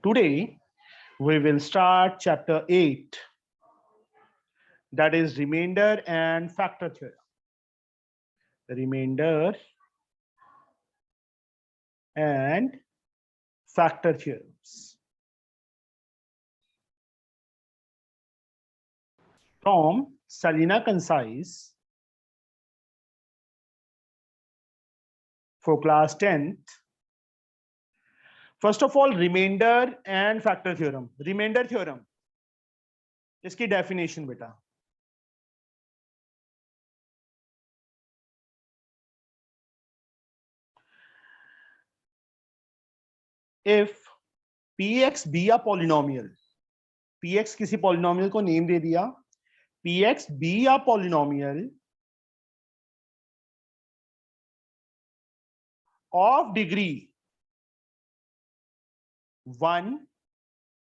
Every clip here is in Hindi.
Today we will start chapter 8, that is remainder and factor theorem. Remainder and factor theorems. From Salina Concise for class 10th. First of all, remainder and factor theorem. Remainder theorem, इसकी definition बेटा. If px be a polynomial, px किसी polynomial को name दे दिया, px be a polynomial of degree 1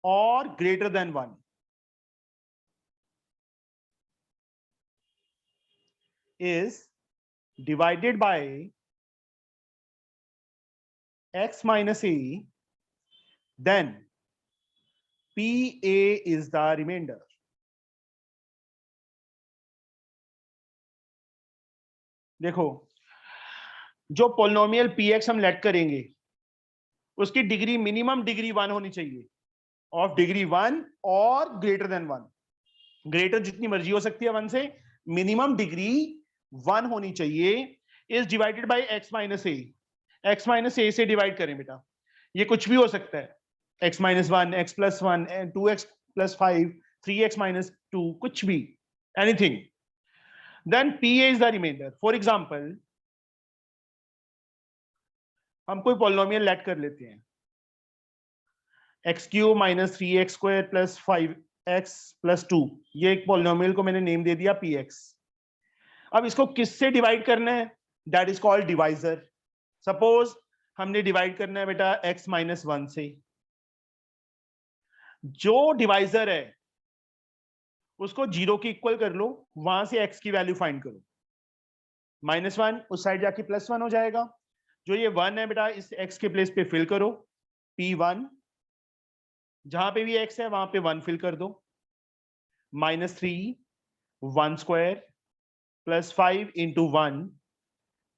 or greater than 1, is divided by x minus a, then PA is the remainder. देखो, जो पोलिनोमियल px हम लेट करेंगे उसकी डिग्री मिनिमम डिग्री 1 होनी चाहिए, ऑफ डिग्री 1 और ग्रेटर देन 1. ग्रेटर जितनी मर्जी हो सकती है 1 से, मिनिमम डिग्री 1 होनी चाहिए. Is divided by x minus A. x minus A से डिवाइड करें बेटा, ये कुछ भी हो सकता है, x minus 1, x plus 1, 2x plus 5, 3x minus 2, कुछ भी, anything. Then PA is the remainder. For example, हम कोई पॉलिनोमियल लेट कर लेते हैं, x cube minus 3x square plus 5x plus 2. ये एक पॉलिनोमियल को मैंने नेम दे दिया px. अब इसको किससे डिवाइड करना है? That is called divisor. Suppose हमने डिवाइड करना है बेटा x माइनस 1 से. जो डिवाइजर है उसको 0 के इक्वल कर लो, वहां से x की वैल्यू फाइंड करो. -1 उस साइड जाके +1 हो जाएगा. जो ये 1 है बेटा, इस x के प्लेस पे फिल करो, p1. जहां पे भी x है वहां पे 1 फिल कर दो. -3 1 square plus 5 into 1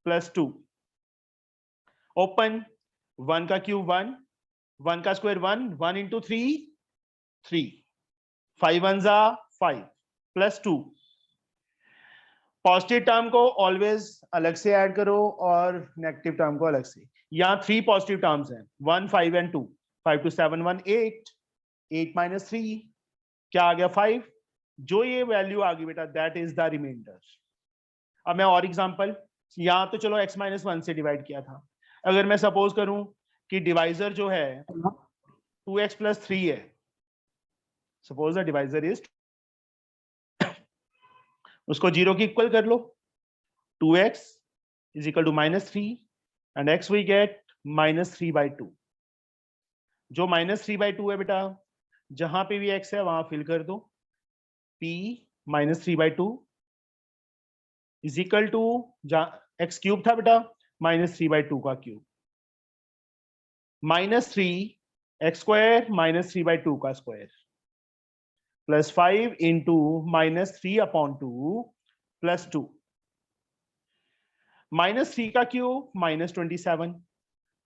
plus 2. Open 1 का क्यूब 1, 1 का स्क्वायर 1, 1 इंटू 3 3, 5 1 जा 5 प्लस 2. पॉजिटिव टर्म को ऑलवेज अलग से ऐड करो और नेगेटिव टर्म को अलग से. यहाँ 3 पॉजिटिव टर्म्स हैं, 1 5 एंड 2. 5 2 7 1 8, 8 माइनस 3 क्या आ गया 5. जो ये वैल्यू आ गई बेटा, दैट इज द रिमाइंडर. अब मैं और एग्जांपल, यहाँ तो चलो x माइनस 1 से डिवाइड किया था. अगर मैं सपोज करूं कि डिवाइजर जो है 2x प्लस 3 है, सपोज द डिवाइजर इज, उसको 0 की इक्वल कर लो. 2x is equal to -3 and x we get -3/2. जो -3/2 है बेटा, जहां पे भी x है वहां फिल कर दो. p -3/2 is equal to, x cube था बेटा, -3/2 का क्यूब, -3 x स्क्वायर -3/2 का स्क्वायर प्लस 5 इंटू -3/2 प्लस 2. -3 का क्यूब -27,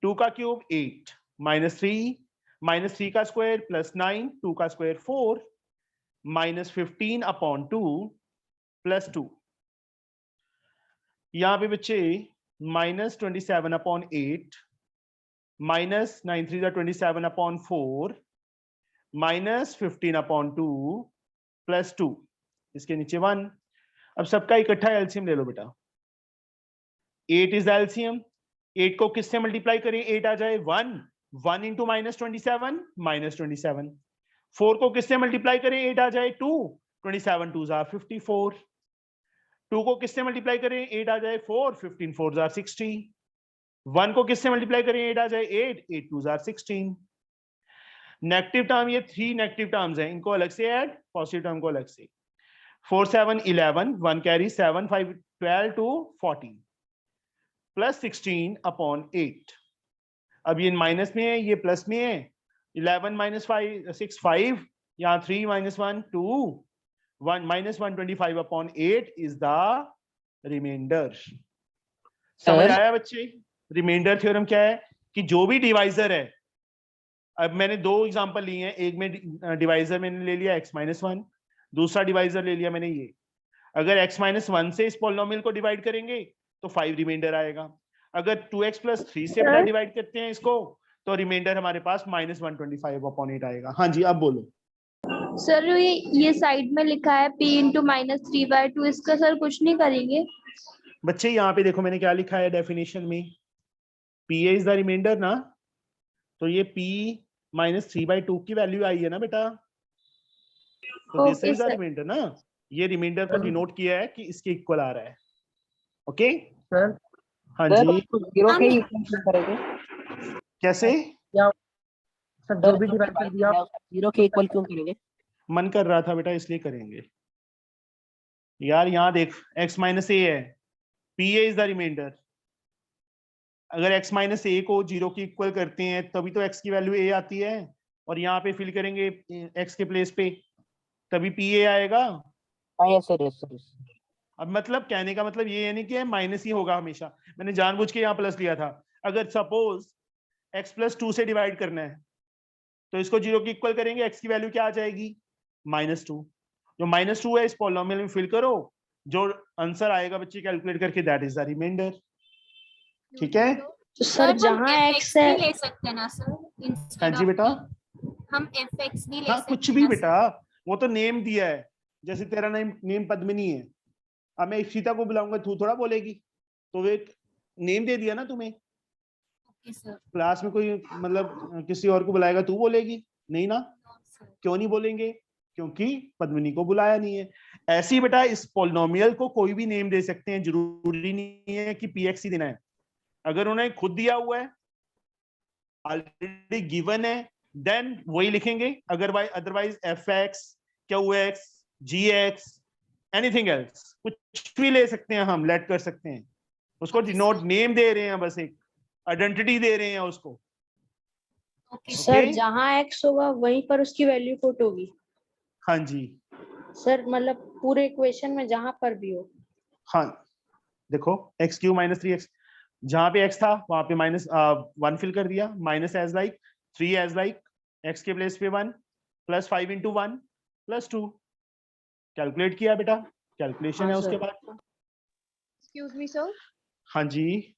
2 का क्यूब 8, -3 का स्क्वायर प्लस 9, 2 का स्क्वायर 4, -15/2 प्लस 2. यहाँ पे बच्चे -27/8, -9 3 27/4, -15/2 प्लस 2. इसके नीचे 1. अब सबका इकट्ठा एलसीएम ले लो बेटा. 8 इज एलसीएम. 8 को किससे मल्टीप्लाई करें 8 आ जाए 1. 1 इंटू -27 -27. 4 को किससे मल्टीप्लाई करें 8 आ जाए 2. 27 2 जा 54. 2 को किससे मल्टीप्लाई करें 8 आ जाए 4. 15 4 जा 60. 1 को किससे मल्टीप्लाई करें 8 आ जाए 8. 8 2 जा 16. नेगेटिव टर्म, ये 3 नेगेटिव टर्म्स हैं, इनको अलग से ऐड, पॉजिटिव टर्म को अलग से. 4 7 11, 1 कैरी, 7 5 12 to 14 प्लस 16/8. अब ये माइनस में है, ये प्लस में है, 11 minus 5 6 5, यहाँ 3 minus 1 2, 1 minus 125 upon 8 is the remainder. समझ आया बच्चे? रिमाइंडर थ्योरम क्या है कि जो भी डिवाइजर है, अब मैंने दो एग्जांपल लिए हैं, एक में डिवाइजर मैंने ले लिया x माइनस 1, दूसरा डिवाइजर ले लिया मैंने ये। अगर x माइनस 1 से इस पॉलिनोमियल को डिवाइड करेंगे तो 5 रिमाइंडर आएगा। अगर 2x प्लस 3 से बेटा डिवाइड करते हैं इसको तो रिमाइंडर हमारे पास माइनस 125 अपॉन 8 आएगा। हाँ जी, अब बोलो सर। ये साइड में लिखा है p इंटू माइनस 3/2, इसका सर कुछ नहीं करेंगे? बच्चे, यहाँ पे देखो मैंने क्या लिखा है डेफिनेशन में, p इज द रिमाइंडर ना, तो ये p माइनस 3/2 की वैल्यू आई है ना बेटा, तो दिस इज द रिमाइंडर ना, ये रिमाइंडर को डिनोट किया है कि इसके इक्वल आ रहा है। ओके सर हाँ जी, जीरो के इक्वल क्यों करेंगे? कैसे? या सर जो भी डिवाइजर दिया जीरो के इक्वल क्यों करेंगे? मन कर रहा था बेटा इसलिए करेंगे। यार यहाँ देख, x माइनस ए है, p इज द रिमाइंडर। अगर x माइनस ए को जीरो की इक्वल करते हैं तभी तो x की वैल्यू a आती है, और यहाँ पे फिल करेंगे x के प्लेस पे तभी pa आएगा। Yes sir, yes sir. अब मतलब कहने का मतलब ये नहीं कि माइनस ही होगा हमेशा, मैंने जानबूझ के यहाँ प्लस लिया था। अगर सपोज x प्लस 2 से डिवाइड करना है तो इसको जीरो की इक्वल करेंगे, x की वैल्यू क्या आ जाएगी? -2। जो -2 है इस पॉलिनोमियल में फिल करो, जो आंसर आएगा बच्चे कैलकुलेट करके, दैट इज द रिमाइंडर। ठीक है तो सर जहाँ x है ले सकते हैं ना सर? हाँ जी बेटा, हम fx भी ले हाँ सकते कुछ हैं भी ना बेटा, वो तो नेम दिया है। जैसे तेरा नेम पद्मिनी है, अब मैं इशिता को बुलाऊंगा, तू थोड़ा बोलेगी, तो वो एक नेम दे दिया ना तुम्हें। सर? क्लास में कोई मतलब किसी और को बुलाएगा, तू बोलेगी नहीं ना? क्यों नहीं बोलेंगे? क्योंकि पद्मिनी को बुलाया नहीं है। ऐसे ही बेटा इस पॉलिनोमियल को कोई भी नेम दे सकते हैं, जरूरी नहीं है कि px ही देना है। अगर उन्हें खुद दिया हुआ है, ऑलरेडी गिवन है, देन वही लिखेंगे। Otherwise fx, qx, gx, anything else, कुछ भी ले सकते हैं, हम लेट कर सकते हैं उसको। डिनोट नेम दे रहे हैं, बस एक आइडेंटिटी दे रहे हैं उसको। सर जहाँ x होगा वहीं पर उसकी वैल्यू पुट होगी। हाँ जी सर मतलब पूरे इक्वेशन में जहाँ पर भी हो। हाँ, देखो x³ माइनस 3x, जहां पे x था वहां पे -1 फिल कर दिया, minus as like 3 as like x के प्लेस पे 1 प्लस 5 इंटू 1 प्लस 2, कैलकुलेट किया बेटा, कैलकुलेशन है उसके बाद। Excuse me sir. हाँ जी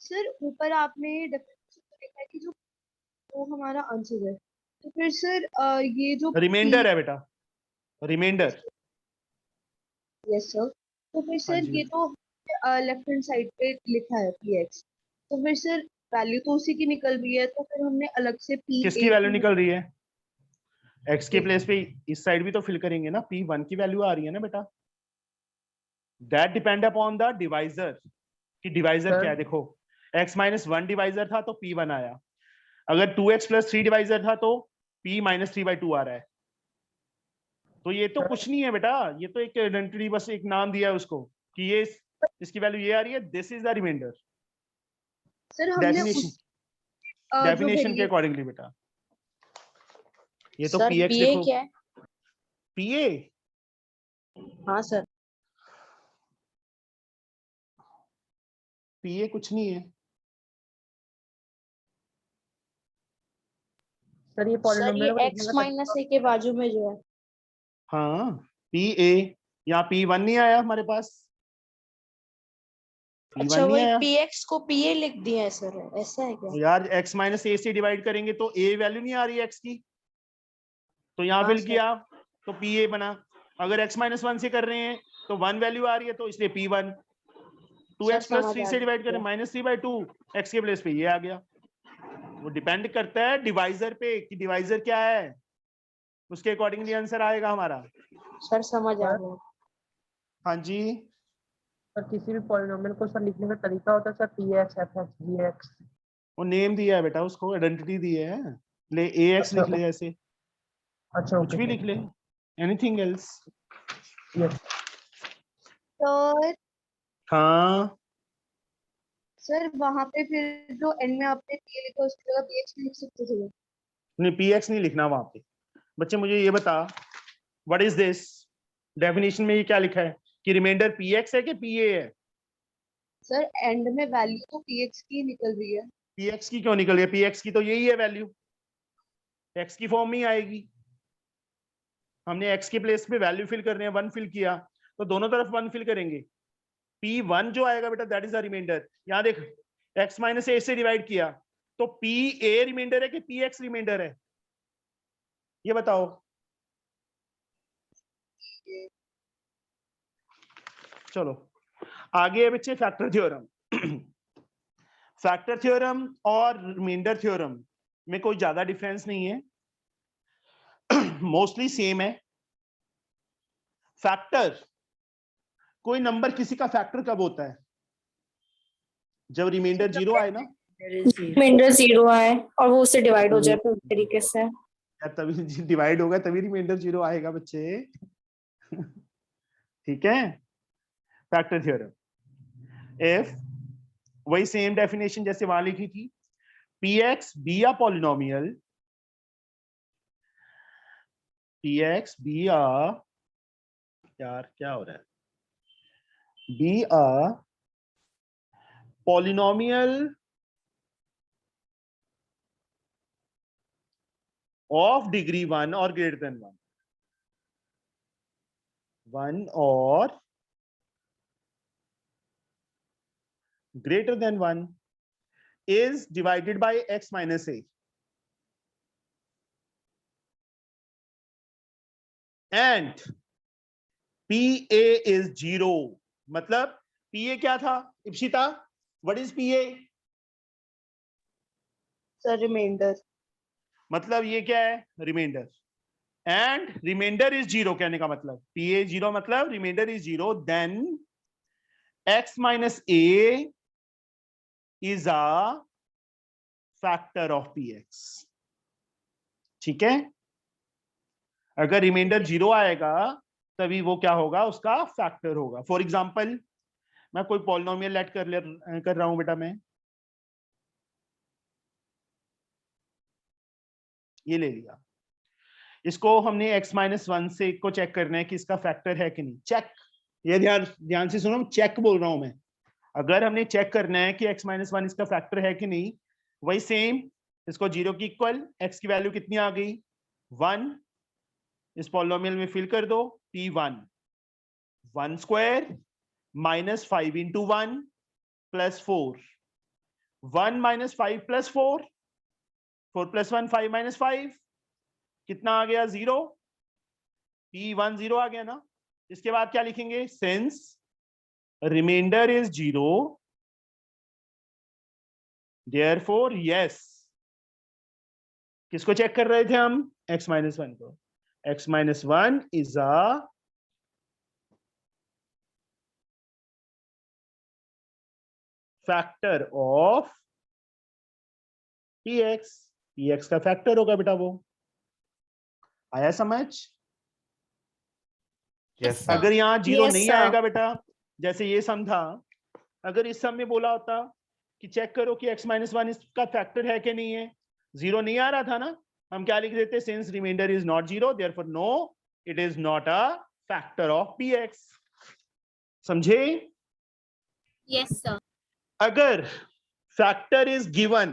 सर ऊपर आपने डेफिनेशन में लिखा है कि जो वो हमारा आंसर है, तो फिर सर ये जो रिमाइंडर है बेटा, रिमाइंडर। यस सर, तो फिर हाँ सर जी ये तो लेफ्ट हैंड साइड पे लिखा है px, तो फिर सर वैल्यू तो उसी की निकल रही है, तो फिर हमने अलग से किसकी p वैल्यू निकल रही है? x के प्लेस पे इस साइड भी तो फिल करेंगे ना, p1 की वैल्यू आ रही है ना बेटा। That depend upon the divisor, कि डिवाइजर क्या है। देखो x माइनस 1 डिवाइजर था तो p1 आया, अगर 2x प्लस 3 डिवाइजर था तो p माइनस 3/2 आ रहा है। तो ये तो कुछ नहीं है बेटा, ये तो एक आइडेंटिटी, बस एक नाम दिया है उसको कि ये इसकी वैल्यू ये आ रही है, this is the remainder. Sir हमने डेफिनेशन जो डेफिनेशन के वेरिएबल अकॉर्डिंगली बेटा, ये तो सर px PA देखो, क्या है? pa हाँ सर। pa कुछ नहीं है सर ये सर पॉलिनोमियल ये x माइनस a के बाजू में जो है। हाँ pa, यहाँ p1 नहीं आया हमारे पास, p1 अच्छा नहीं वही आया px को pa लिख दिया है सर, ऐसा है क्या? यार। x माइनस a से डिवाइड करेंगे तो a वैल्यू नहीं आ रही है x की, तो यहाँ हाँ फिल सर। किया तो pa बना। अगर x माइनस 1 से कर रहे हैं तो 1 वैल्यू आ रही है, तो इसलिए p1। 2x प्लस 3 से डिवाइड करें -3/2, x के प्लेस पे ये आ गया। वो डिपेंड करता है डिवाइजर पे कि डिवाइजर क्या है, उसके अकॉर्डिंगली आंसर आएगा हमारा। सर समझ आ गया। हाँ जी सर किसी भी पॉलिनोमियल को सर लिखने का तरीका होता है सर, px fx gx। वो नेम दिया है बेटा, उसको आइडेंटिटी दी है, ले ax लिख ले, ऐसे अच्छा कुछ भी लिख ले, एनीथिंग एल्स। यस सर हाँ सर वहां पे फिर जो एंड में आपने p लिखा उसकी जगह px लिख सकते थे। नहीं, पी एक्स नहीं लिखना वहां पे। बच्चे मुझे ये बता, व्हाट इज दिस? डेफिनेशन में ये क्या लिखा है कि रिमाइंडर पी एक्स है कि पी ए है? सर एंड में वैल्यू तो px की निकल रही है। पी एक्स की क्यों निकल रही है? पी एक्स की तो यही है वैल्यू, एक्स की फॉर्म में ही आएगी। हमने एक्स के प्लेस पे वैल्यू फिल करने हैं, 1 फिल किया तो दोनों तरफ 1 फिल करेंगे। P1 जो आएगा बेटा दैट इज द रिमाइंडर। यहां देख, x माइनस ए से डिवाइड किया तो पी ए रिमाइंडर है कि पी एक्स रिमाइंडर है? ये बताओ। चलो आगे है बच्चे फैक्टर थ्योरम। फैक्टर थ्योरम और रिमाइंडर थ्योरम में कोई ज्यादा डिफरेंस नहीं है, मोस्टली सेम है। फैक्टर, कोई नंबर किसी का फैक्टर कब होता है? जब रिमाइंडर 0 आए ना, रिमाइंडर 0 आए और वो उससे डिवाइड हो जाए पूरी तरीके से। या तभी डिवाइड होगा तभी रिमाइंडर 0 आएगा बच्चे। ठीक है, फैक्टर थ्योरम। इफ, वही सेम डेफिनेशन जैसे वहां लिखी थी, P x be a polynomial, P x be a, यार क्या हो रहा है, be a polynomial of degree 1 or greater than 1 or greater than 1 is divided by x minus a and PA is 0। मतलब PA क्या था Ipsita? What is PA? Sir remainder. मतलब ये क्या है? रिमाइंडर। एंड रिमाइंडर इज 0 कहने का मतलब PA 0 मतलब remainder is 0, then x minus a is a factor of px। ठीक है, अगर रिमाइंडर 0 आएगा तभी वो क्या होगा? उसका फैक्टर होगा। फॉर एग्जांपल मैं कोई पॉलिनोमियल लेट कर रहा हूं बेटा, मैं ये ले लिया, इसको हमने x माइनस 1 से को चेक करना है कि इसका फैक्टर है कि नहीं। चेक, ये ध्यान से सुनो, चेक बोल रहा हूं मैं। अगर हमने चेक करना है कि x माइनस 1 इसका फैक्टर है कि नहीं, वही सेम इसको 0 की इक्वल, x की वैल्यू कितनी आ गई? 1, इस पॉलिनोमियल में फिल कर दो, P1 1 square minus 5 into 1 plus 4, 1 minus 5 plus 4, 4 plus 1 5 minus 5, कितना आ गया? 0। P1 0 आ गया ना। इसके बाद क्या लिखेंगे? Since remainder is 0 therefore yes, किसको चेक कर रहे थे हम? x माइनस 1 को। x minus 1 is a factor of px। px का फैक्टर होगा बेटा वो। आया समझ? Yes, sir. अगर यहाँ 0 Yes, नहीं sir. आएगा बेटा, जैसे ये सम था, अगर इस सम में बोला होता कि चेक करो कि x माइनस 1 इसका फैक्टर है कि नहीं है, 0 नहीं आ रहा था ना, हम क्या लिख देते? Since remainder is not 0 therefore no it is not a factor of px। समझे? Yes, sir. अगर factor is given,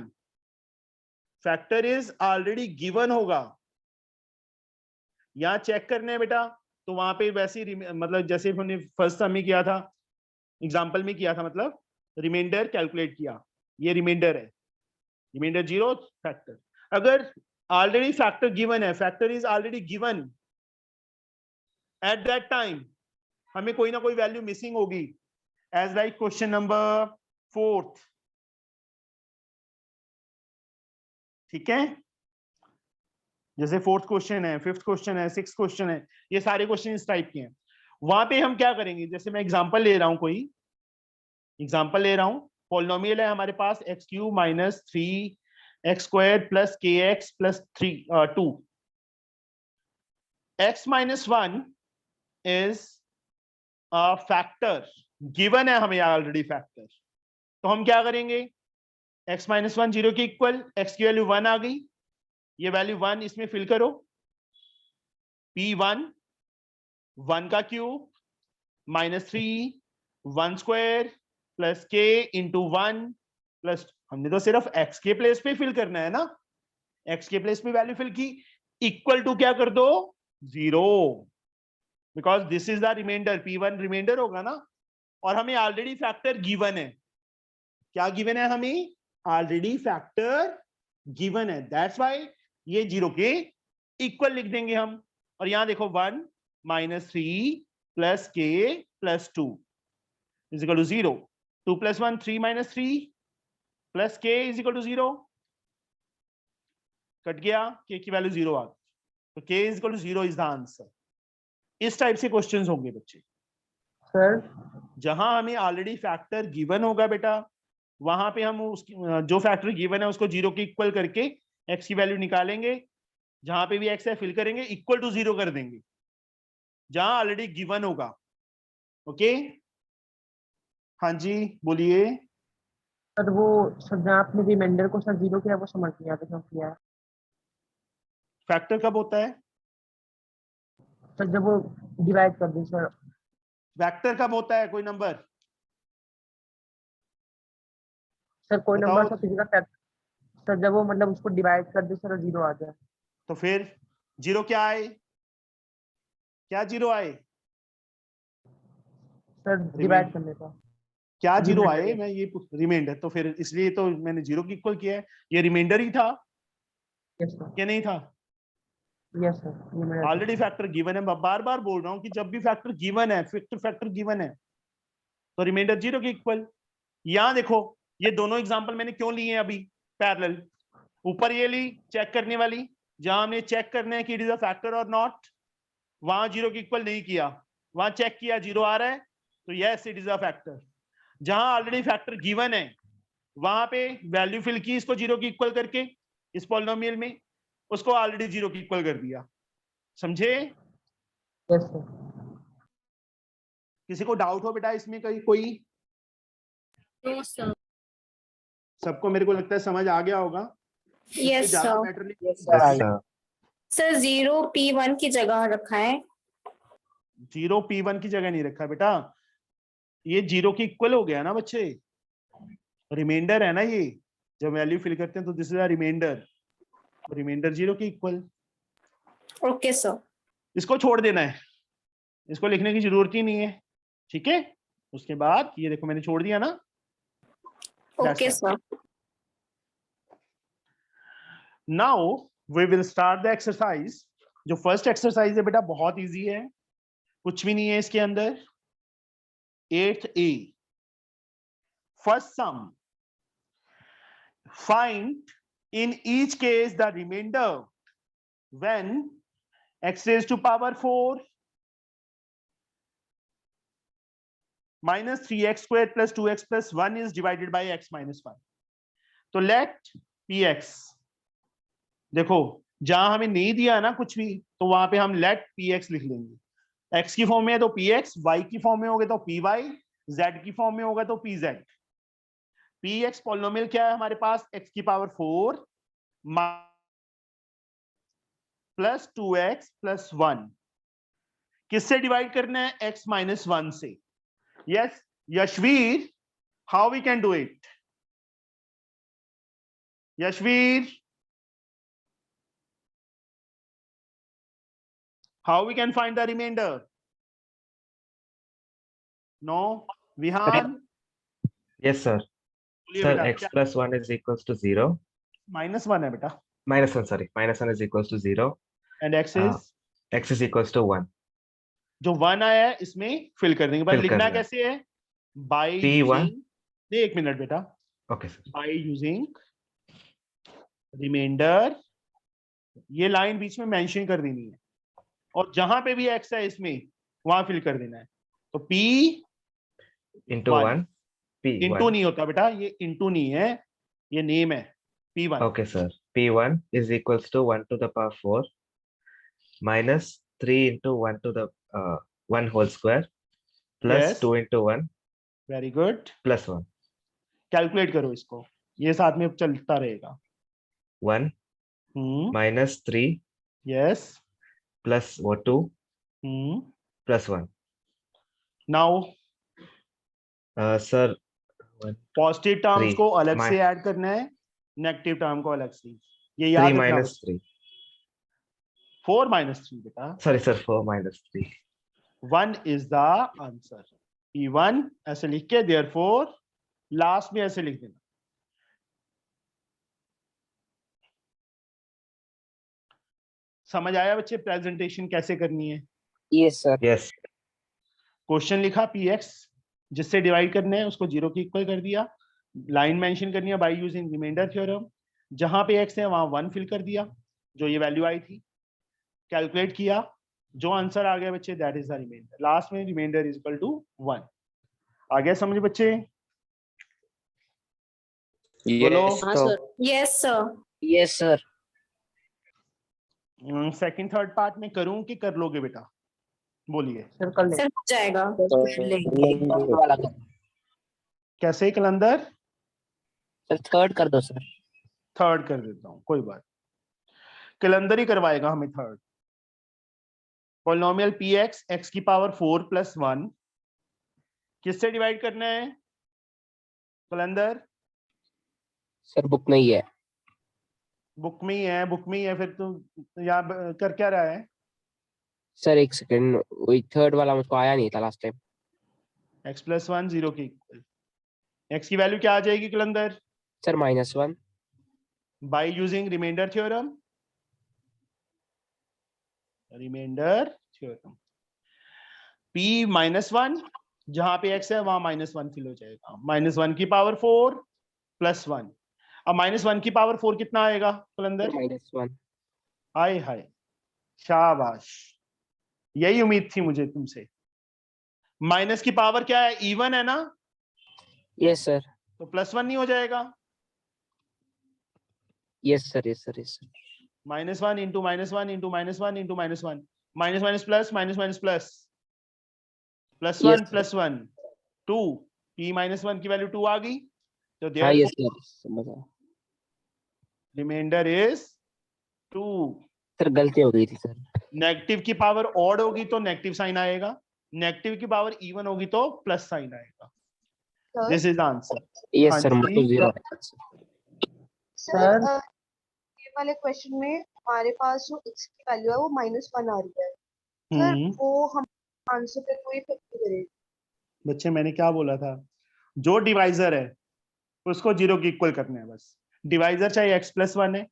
factor is already given होगा, यहां चेक करने है बेटा, तो वहां पे वैसे ही मतलब जैसे हमने फर्स्ट सम में किया था, एग्जांपल में किया था, मतलब रिमाइंडर कैलकुलेट किया, ये रिमाइंडर है, रिमाइंडर 0 फैक्टर। अगर ऑलरेडी फैक्टर गिवन है, factor is already given at that time, हमें कोई ना कोई वैल्यू मिसिंग होगी, एज लाइक क्वेश्चन नंबर 4। ठीक है, जैसे 4th क्वेश्चन है, 5th क्वेश्चन है, 6th क्वेश्चन है, ये सारे क्वेश्चन इस टाइप के हैं। वहां पे हम क्या करेंगे? जैसे मैं एग्जांपल ले रहा हूं, कोई एग्जांपल ले रहा हूं, पॉलिनोमियल है हमारे पास x³ minus 3x square plus kx plus 2। x minus 1 is a factor, given है हमें ऑलरेडी फैक्टर, तो हम क्या करेंगे? x माइनस 1 0 के इक्वल, x की वैल्यू 1 आ गई, ये वैल्यू 1 इसमें फिल करो, P1 1 का cube -3 1 square plus k into 1 plus, हमने तो सिर्फ x के प्लेस पे फिल करना है ना, x के प्लेस पे वैल्यू फिल की, इक्वल टू क्या कर दो 0, because this is the remainder, P1 remainder होगा ना, और हमें ऑलरेडी फैक्टर गिवन है। क्या गिवन है? हमें ऑलरेडी फैक्टर गिवन है, दैट्स व्हाई ये 0 के इक्वल लिख देंगे हम। और यहां देखो 1 -3 plus k plus 2 is equal to 0, 2 + 1 3 - 3 plus k is equal to 0, cut गया, k की वैल्यू 0 आ गई, तो k is equal to 0 is the answer. इस टाइप से क्वेश्चंस होंगे बच्चे, सर जहां हमें ऑलरेडी फैक्टर गिवन होगा बेटा, वहां पे हम उसकी जो फैक्टर गिवन है उसको 0 के इक्वल करके x की वैल्यू निकालेंगे, जहां पे भी x है फिल करेंगे, इक्वल टू 0 कर देंगे जहां ऑलरेडी गिवन होगा। ओके, हाँ जी बोलिए। सर वो सर जहाँ आपने रिमाइंडर को सर 0 किया वो समझ नहीं आता क्यों किया है फैक्टर कब होता है? सर, जब वो डिवाइड कर दे सर। वेक्टर कब होता है? कोई नंबर सर कोई बताओ। नंबर सर किसी का सर जब वो मतलब उसको डिवाइड कर दे सर 0 आ जाए। तो फिर 0 क्या आए? क्या 0 आए? सर डिवाइड करने का क्या 0 Remainder आए? है। मैं ये रिमाइंडर, तो फिर इसलिए तो मैंने 0 की इक्वल किया है, ये रिमाइंडर ही था यस सर, क्या नहीं था? यस सर, ये मेरा ऑलरेडी फैक्टर गिवन है, मैं बार बार बोल रहा हूँ कि जब भी फैक्टर गिवन है, फैक्टर गिवन है तो रिमाइंडर 0 के इक्वल। यहां देखो, ये दोनों एग्जांपल मैंने क्यों लिए हैं अभी पैरेलल, ऊपर ये ली चेक करने वाली, जहां हमने चेक करना है कि इट इज अ फैक्टर और नॉट, वहां 0 के इक्वल नहीं किया, वहां चेक किया 0 आ रहा है तो yes it is a factor. जहां ऑलरेडी फैक्टर गिवन है वहां पे वैल्यू फिल की इसको 0 की इक्वल करके, इस पॉलिनोमियल में उसको ऑलरेडी 0 की इक्वल कर दिया, समझे? Yes sir. किसी को डाउट हो बेटा इसमें कहीं कोई? No, sir. सबको मेरे को लगता है समझ आ गया होगा। इससे यस ज्यादा सर। मैटर नहीं। Yes, sir. सर 0 P1 की जगह रखा है। 0 P1 की जगह नहीं रखा बेटा, ये 0 के इक्वल हो गया ना बच्चे, रिमाइंडर है ना ये, जब वैल्यू फिल करते हैं तो this is a remainder, remainder 0 के इक्वल। Okay sir. इसको छोड़ देना है, इसको लिखने की जरूरत ही नहीं है, ठीक है? उसके बाद ये देखो मैंने छोड़ दिया ना। Okay sir. Now we will start the exercise. जो फर्स्ट एक्सरसाइज है बेटा बहुत इजी है, कुछ भी नहीं है इसके अंदर। 8th A, first sum, find in each case the remainder when x raised to power 4 minus 3x squared plus 2x plus 1 is divided by x minus 1. तो let px, देखो जहां हमें नहीं दिया ना कुछ भी तो वहां पे हम let px लिख लेंगे। x की फॉर्म में है तो px, y की फॉर्म में होगा तो py, z की फॉर्म में होगा तो pz। px पॉलिनोमियल क्या है हमारे पास? x की पावर 4 प्लस 2x प्लस 1, किससे डिवाइड करना है? x माइनस 1 से। Yes Yashveer, how we can do it? Yashveer, how we can find the remainder? No, Vihan, Yes, sir. बोलिए Sir, बेटा, x plus 1 is equals to 0. -1 है बेटा, Minus 1, sorry. Minus 1 is equals to 0. and x is X is equals to 1. जो 1 आया है इसमें फिल कर देंगे। पर Fill लिखना करना है। कैसे है? Bye P1. यूजिंग, नहीं 1 मिनट बेटा, Okay, sir. By using remainder, ये लाइन बीच में मेंशन कर देनी है, और जहां पे भी x है इसमें वहां फिल कर देना है। तो p Into 1. P1. इंटू नहीं होता बेटा, ये इंटू नहीं है, ये नेम है p1। Okay, sir. P1 is equals to 1 to the power 4 minus 3 into 1 to the 1 whole square plus Yes. 2 into 1 very good, plus 1. Calculate करो इसको, ये साथ में चलता रहेगा। 1 -3 yes, plus O2 plus 1. now Sir, positive terms 3 को अलग Mi- से ऐड करना है, नेगेटिव टर्म को अलग से, ये 3 याद रखना। minus 3. 4 minus 3 बेटा, Sorry, sir, 4 minus 3. 1 is the answer। P1 ऐसे लिख के therefore लास्ट में ऐसे लिख देना। समझ आया बच्चे प्रेजेंटेशन कैसे करनी है? Yes sir. Yes. क्वेश्चन लिखा px जिससे डिवाइड करने है उसको 0 के इक्वल कर दिया, लाइन मेंशन करनी है बाय यूजिंग रिमाइंडर थ्योरम, जहां पे x है वहां 1 फिल कर दिया, जो ये वैल्यू आई थी, कैलकुलेट किया, जो आंसर आ गया बच्चे that is the remainder, last में रिमाइंडर इज इक्वल टू 1। आ गया समझ बच्चे? बोलो। हाँ sir. Yes, sir. Yes sir. Second third part में करूं कि कर लोगे बेटा? बोलिए। सर कर ले। Sir, हो जाएगा। वाला कर। कैसे कलंदर? सर थर्ड कर दो सर। थर्ड कर देता हूं, कोई बात। कलंदर ही करवाएगा हमें थर्ड। पॉलिनोमियल px x की पावर 4 प्लस 1 किससे डिवाइड करना है कलंदर? सर बुक नहीं है। बुक में ही है, बुक में ही है, फिर तू यहाँ कर क्या रहा है? सर एक सेकंड, वही थर्ड वाला मुझको आया नहीं था लास्ट टाइम। x प्लस 1 0 के इक्वल, x की वैल्यू क्या आ जाएगी Kalandar? Sir -1। By using remainder theorem, remainder theorem p -1 जहां पे x है वहां -1 फिल हो जाएगा, -1 की पावर 4 प्लस 1। अब -1 की पावर 4 कितना आएगा कलंदर? -1। हाय हाय, शाबाश, यही उम्मीद थी मुझे तुमसे। माइनस की पावर क्या है? इवन है ना, यस सर। तो +1 नहीं हो जाएगा? Yes sir, yes sir, yes sir. -1 into -1 into -1 into -1, minus minus plus, minus minus plus, +1 Yes, +1 2, p -1 की वैल्यू 2 आ गई, तो हाँ देयर यस सर, समझ आया। Reminder is 2। सर गलती हो गई थी सर। नेगेटिव की पावर ऑड होगी तो नेगेटिव साइन आएगा, नेगेटिव की पावर इवन होगी तो प्लस साइन आएगा। Sir this is answer. Yes हाँ सर, मुझको जी। 0 सर ये वाले क्वेश्चन में हमारे पास जो x की वैल्यू है वो -1 आ रही है सर, वो हम आंसर पे कोई इफेक्ट नहीं करेगी। बच्चे मैंने क्या बोला था, जो डिवाइजर है उसको 0 के इक्वल करना है बस। डिवाइजर चाहे x प्लस 1 है,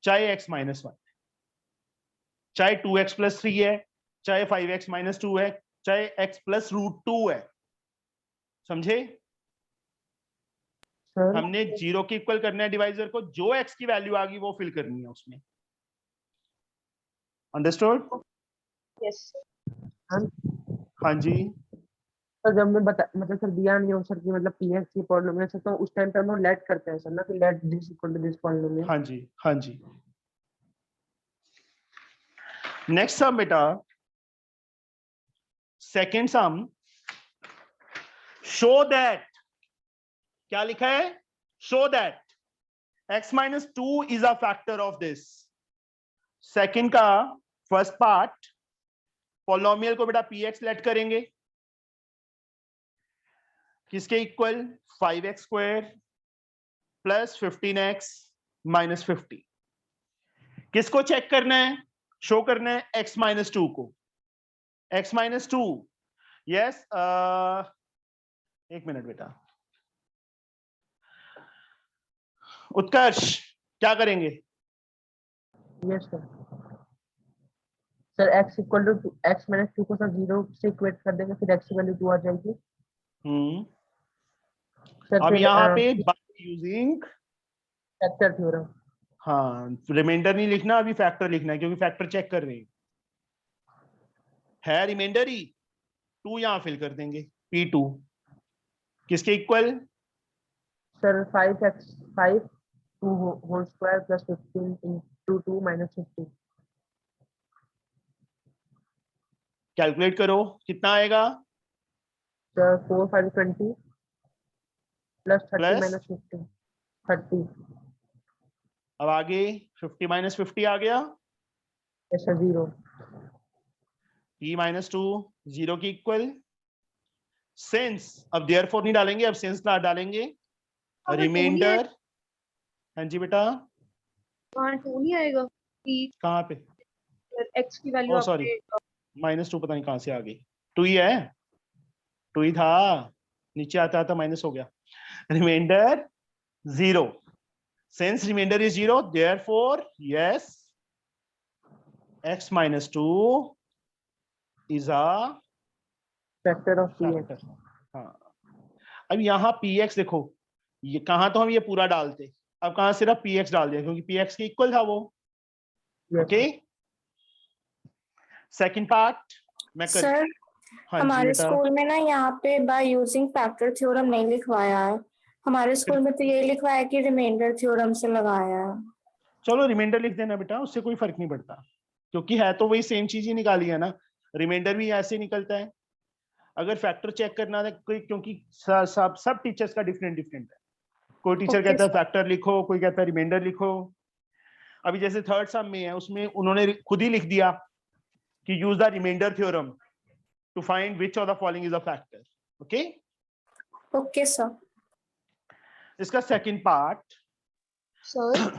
चाहे x माइनस 1 है, चाहे 2x प्लस 3 है, चाहे 5x माइनस 2 है, चाहे x प्लस √2 है। समझे? सर। हमने 0 के इक्वल करना है डिवाइजर को, जो x की वैल्यू आ गई वो फिल करनी है उसमें। अंडरस्टूड? यस हाँ जी। तो जब मैं बता मतलब सर दिया नहीं हो सर कि मतलब px की पॉलिनोमियल से, तो उस टाइम पे हम लोग लेट करते हैं सर ना, कि let this equal to this polynomial. हाँ जी, हाँ जी। नेक्स्ट सम बेटा, सेकेंड सम, शो दैट, क्या लिखा है? Show that x minus 2 is a factor of this. Second का फर्स्ट पार्ट, पॉलिनोमियल को बेटा px लेट करेंगे, किसके equal? 5x square plus 15x minus 50। किसको चेक करना है? शो करना है x माइनस 2 को। x माइनस 2, यस, एक मिनट बेटा, उत्कर्ष क्या करेंगे? Yes sir. Sir x equal to x -2 को सर 0 से इक्वेट कर देंगे, फिर x की वैल्यू 2 आ जाएगी। सर अब फिर यहाँ पे बाय यूजिंग फैक्टर थ्योरम। हाँ, रिमाइंडर नहीं लिखना, अभी फैक्टर लिखना है, क्योंकि फैक्टर चेक कर रहे है रिमाइंडर ही। 2 यहां फिल कर देंगे, p2 किसके इक्वल? Sir 5 2 whole square plus 15 into 2 minus 50। Calculate करो कितना आएगा? Sir 4 5 20 plus 30 plus minus 50 30। अब आगे 50 माइनस 50 आ गया, yes sir 0 p माइनस 2 0 के इक्वल। सिंस अब देयरफॉर नहीं डालेंगे, अब सिंस डालेंगे। अगर 2 नहीं रिमाइंडर, हाँ जी बेटा, वहाँ 2 नहीं आएगा कि कहाँ पे? x की वैल्यू ओ सॉरी, आपने -2 पता नहीं कहाँ से आ गई, 2 ही है, 2 ही था, नीचे आता आता माइनस हो गया। Remainder 0, since remainder is 0, therefore yes, x minus 2 is a factor of px factor। हाँ, अब यहाँ px देखो, ये कहाँ तो हम ये पूरा डालते, अब कहाँ सिर्फ px डाल दिया क्योंकि px के इक्वल था वो। yes ओके, सेकंड पार्ट मैं कर, सर हाँ जी हमारे बेटा, स्कूल में ना यहाँ पे बाय यूजिंग फैक्टर थ्योरम नहीं लिखवाया है, हमारे स्कूल में तो ये लिखवाया है कि रिमाइंडर थ्योरम से लगाया है। चलो रिमाइंडर लिख देना बेटा, उससे कोई फर्क नहीं पड़ता क्योंकि है तो वही सेम चीज ही निकाली है ना, रिमाइंडर भी ऐसे निकलता है। अगर फैक्टर चेक करना है क्योंकि सब टीचर्स का डिफरेंट डिफरेंट है, कोई टीचर Okay, कहता है फैक्टर लिखो, कोई कहता है रिमाइंडर लिखो। अभी जैसे थर्ड सम में है, उसमें उन्होंने खुद ही लिख दिया कि use the remainder theorem to find which of the following is a factor. Okay, okay sir. इसका सेकंड पार्ट, सर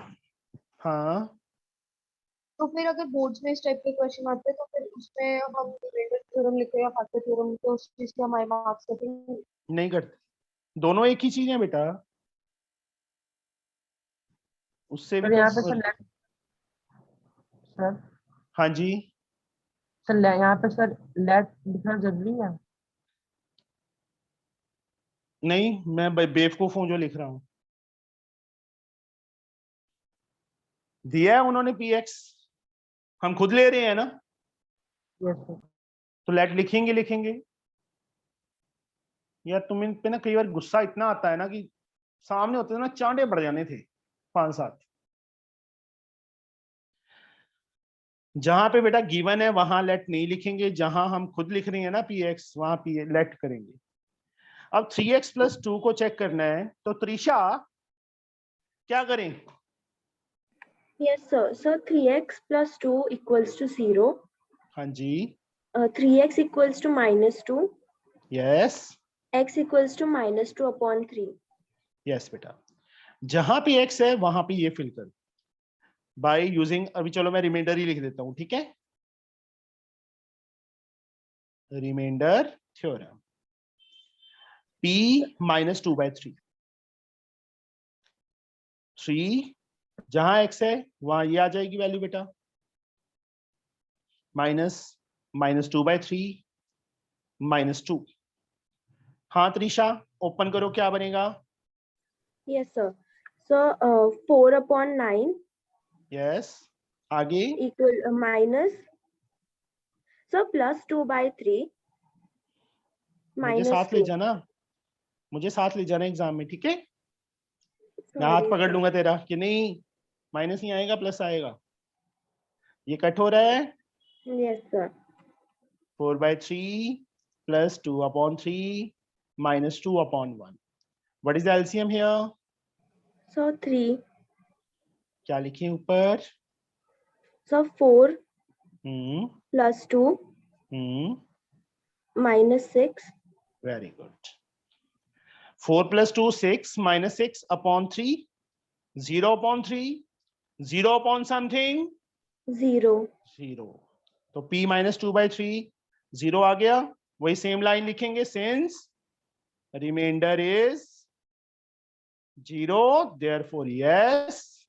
हाँ तो फिर अगर बोर्ड्स में इस टाइप के क्वेश्चन आते हैं तो फिर उसमें हम रिमाइंडर थ्योरम लिखे या फैक्टर थ्योरम लिखे, उस चीज से हमारे मार्क्स कटेंगे? नहीं करते, दोनों एक ही चीज है बेटा, उससे भी सर यहाँ पे तो सर लेट सर हाँ जी, सर यहाँ पे सर लेट लिखना जरूरी है? नहीं मैं बेवकूफ हूं जो लिख रहा हूं, दिया है उन्होंने px, हम खुद ले रहे हैं ना, yes sir तो लेट लिखेंगे लिखेंगे। यार तुम इन पे ना कई बार गुस्सा इतना आता है ना कि सामने होते ना चांटे पड़ जाने थे 5-7। जहां पे बेटा गिवन है वहां लेट नहीं लिखेंगे, जहां हम खुद लिख रहे हैं ना px वहां लेट करेंगे। अब 3x + 2 को चेक करना है, तो त्रिशा क्या करें? Yes, sir. So 3x plus 2 equals to 0. हाँ जी, 3x equals to -2. Yes X equals to -2/3. Yes बेटा, जहां पे x है वहां पे ये फिल कर बाय यूजिंग, अभी चलो मैं रिमाइंडर ही लिख देता हूं, ठीक है, रिमाइंडर थ्योरम p -2/3, 3 जहां x है वहां ये आ जाएगी वैल्यू बेटा, -2/3 -2। हाँ त्रिशा ओपन करो, क्या बनेगा? Yes, sir. So 4/9 यस, आगे equal minus. So +2/3 मुझे minus साथ ले 2. जाना, मुझे साथ ले जाना एग्जाम में, ठीक है, मैं हाथ Sorry, पकड़ sir. लूंगा तेरा कि नहीं माइनस नहीं आएगा प्लस आएगा। ये कट हो रहा है, Yes, sir. 4/3 + 2/3 -2/1। What is the LCM here? So 3. क्या लिखें ऊपर? So 4 हम्म plus 2 minus 6. Very good. 4 + 2 6 -6/3 0/3 0 something 0. 0, तो p -2/3 0 आ गया। वही सेम लाइन लिखेंगे, since remainder is 0, therefore yes,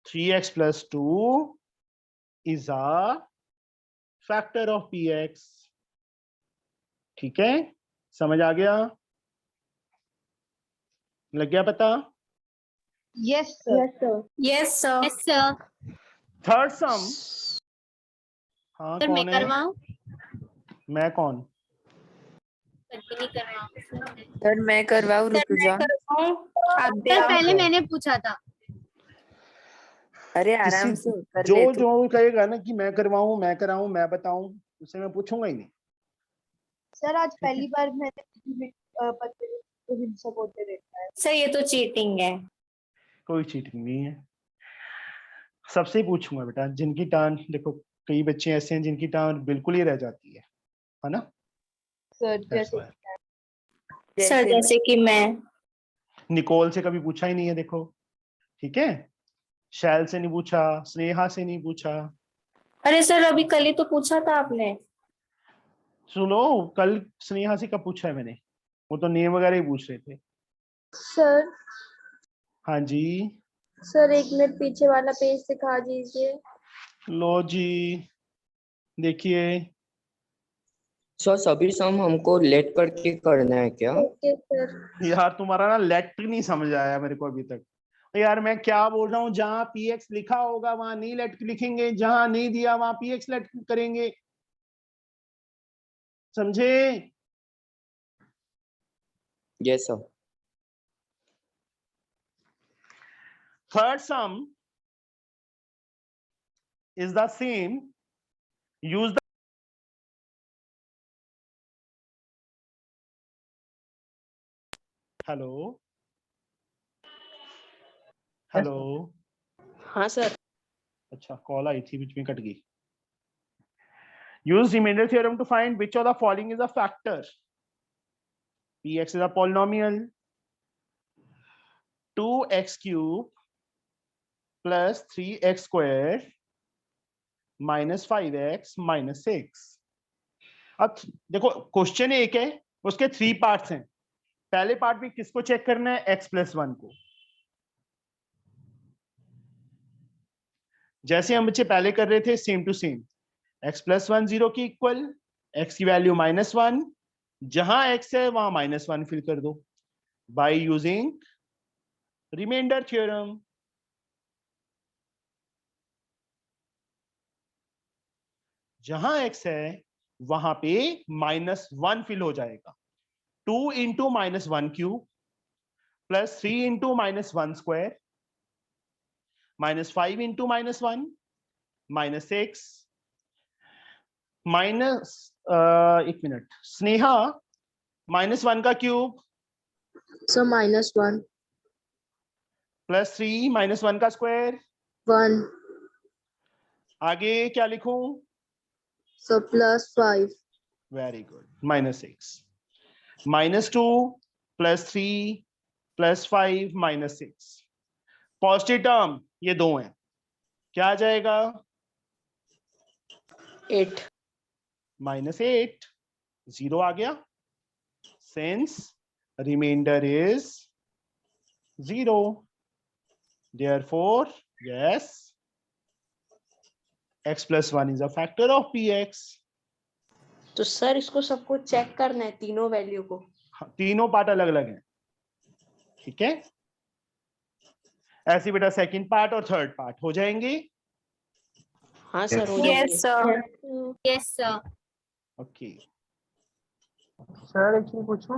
3x + 2 is a factor of px। ठीक है, समझ आ गया, लग गया पता? Yes sir. Yes, sir. Yes sir. Yes sir. Third सम, हाँ सर मैं कौन है? करवाऊं? मैं कौन? कंटिन्यू करवाऊं? सर मैं करवाऊँ, रुक जा। आप दे सर आओ। पहले मैंने पूछा था। अरे किसी आराम से कर जो ले तू। जो कहेगा ना कि मैं करवाऊं, मैं कराऊं, मैं बताऊं, उससे मैं पूछूंगा ही नहीं। सर आज ठीक है। पहली बार मैंने बच्चे को हिंसक होते देखा है। सर ये तो चीटिंग है। कोई चीटिंग नहीं है, सबसे पूछूंगा बेटा जिनकी टर्न, देखो कई बच्चे ऐसे हैं जिनकी टर्न बिल्कुल ही रह जाती है ना। सर That's जैसे why. सर जैसे कि मैं निकोल से कभी पूछा ही नहीं है देखो, ठीक है, शैल से नहीं पूछा, स्नेहा से नहीं पूछा। अरे सर अभी कल ही तो पूछा था आपने। सुनो, कल स्नेहा से कब पूछा है मैंने, वो तो नेम वगैरह ही पूछ रहे थे। सर हाँ जी, सर 1 मिनट पीछे वाला पेज दिखा दीजिए। लो जी देखिए, सर सभी सम हमको लेट करके करना है क्या? Okay sir. यार तुम्हारा ना लेट नहीं समझ आया मेरे को अभी तक। यार मैं क्या बोल रहा हूँ, जहां पीएक्स लिखा होगा वहां नहीं लेट लिखेंगे, जहां नहीं दिया वहां पीएक्स लेट करेंगे, समझे? Yes sir. Third sum is the same. Use the hello. Hello. हाँ सर। अच्छा कॉल आई थी बीच में कट गई। Use remainder theorem to find which of the following is a factor. Px is a polynomial. 2x cube plus 3x square minus 5x minus 6. अब देखो क्वेश्चन एक है, उसके 3 पार्ट्स हैं। पहले पार्ट में किसको चेक करना है, x plus 1 को। जैसे हम बच्चे पहले कर रहे थे same to same, x plus 1 0 की इक्वल, x की वैल्यू -1, जहां x है वहां -1 फिल कर दो बाय यूजिंग रिमाइंडर थ्योरम। जहां x है वहां पे -1 फिल हो जाएगा। 2 into -1 cube plus 3 into -1 square -5 into -1 -6 minus, एक मिनट स्नेहा, -1 का क्यूब सो -1 प्लस 3 -1 का स्क्वायर, 1 आगे क्या लिखूं? सो +5 वेरी गुड, -6 -2 +3 +5 -6। पॉजिटिव टर्म ये दो हैं, क्या आ जाएगा? 8 -8, 0 आ गया, since remainder is 0, therefore yes, x plus 1 is a factor of px. तो सर इसको सबको चेक करना है, तीनों वैल्यू को। तीनों पार्ट अलग अलग हैं, ठीक है। ऐसे बेटा सेकंड पार्ट और थर्ड पार्ट हो जाएंगे। हाँ सर हो यस जाएंगे। Sir. Yes sir. Okay sir एक चीज पूछूं?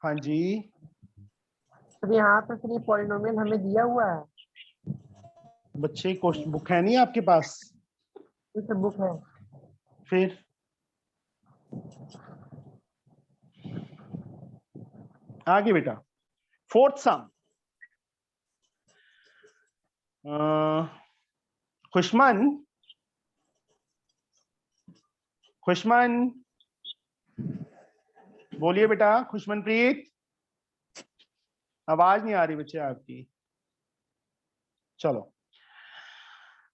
हाँ जी, तो यहाँ पे फिर ये पॉलिनोमियल हमें दिया हुआ है, बच्चे क्वेश्चन बुक है नहीं आपके पास? ये सब बुक है। फिर आगे बेटा फोर्थ सम, खुशमन, खुशमन बोलिए बेटा, खुशमन प्रीत, आवाज नहीं आ रही बच्चे आपकी। चलो,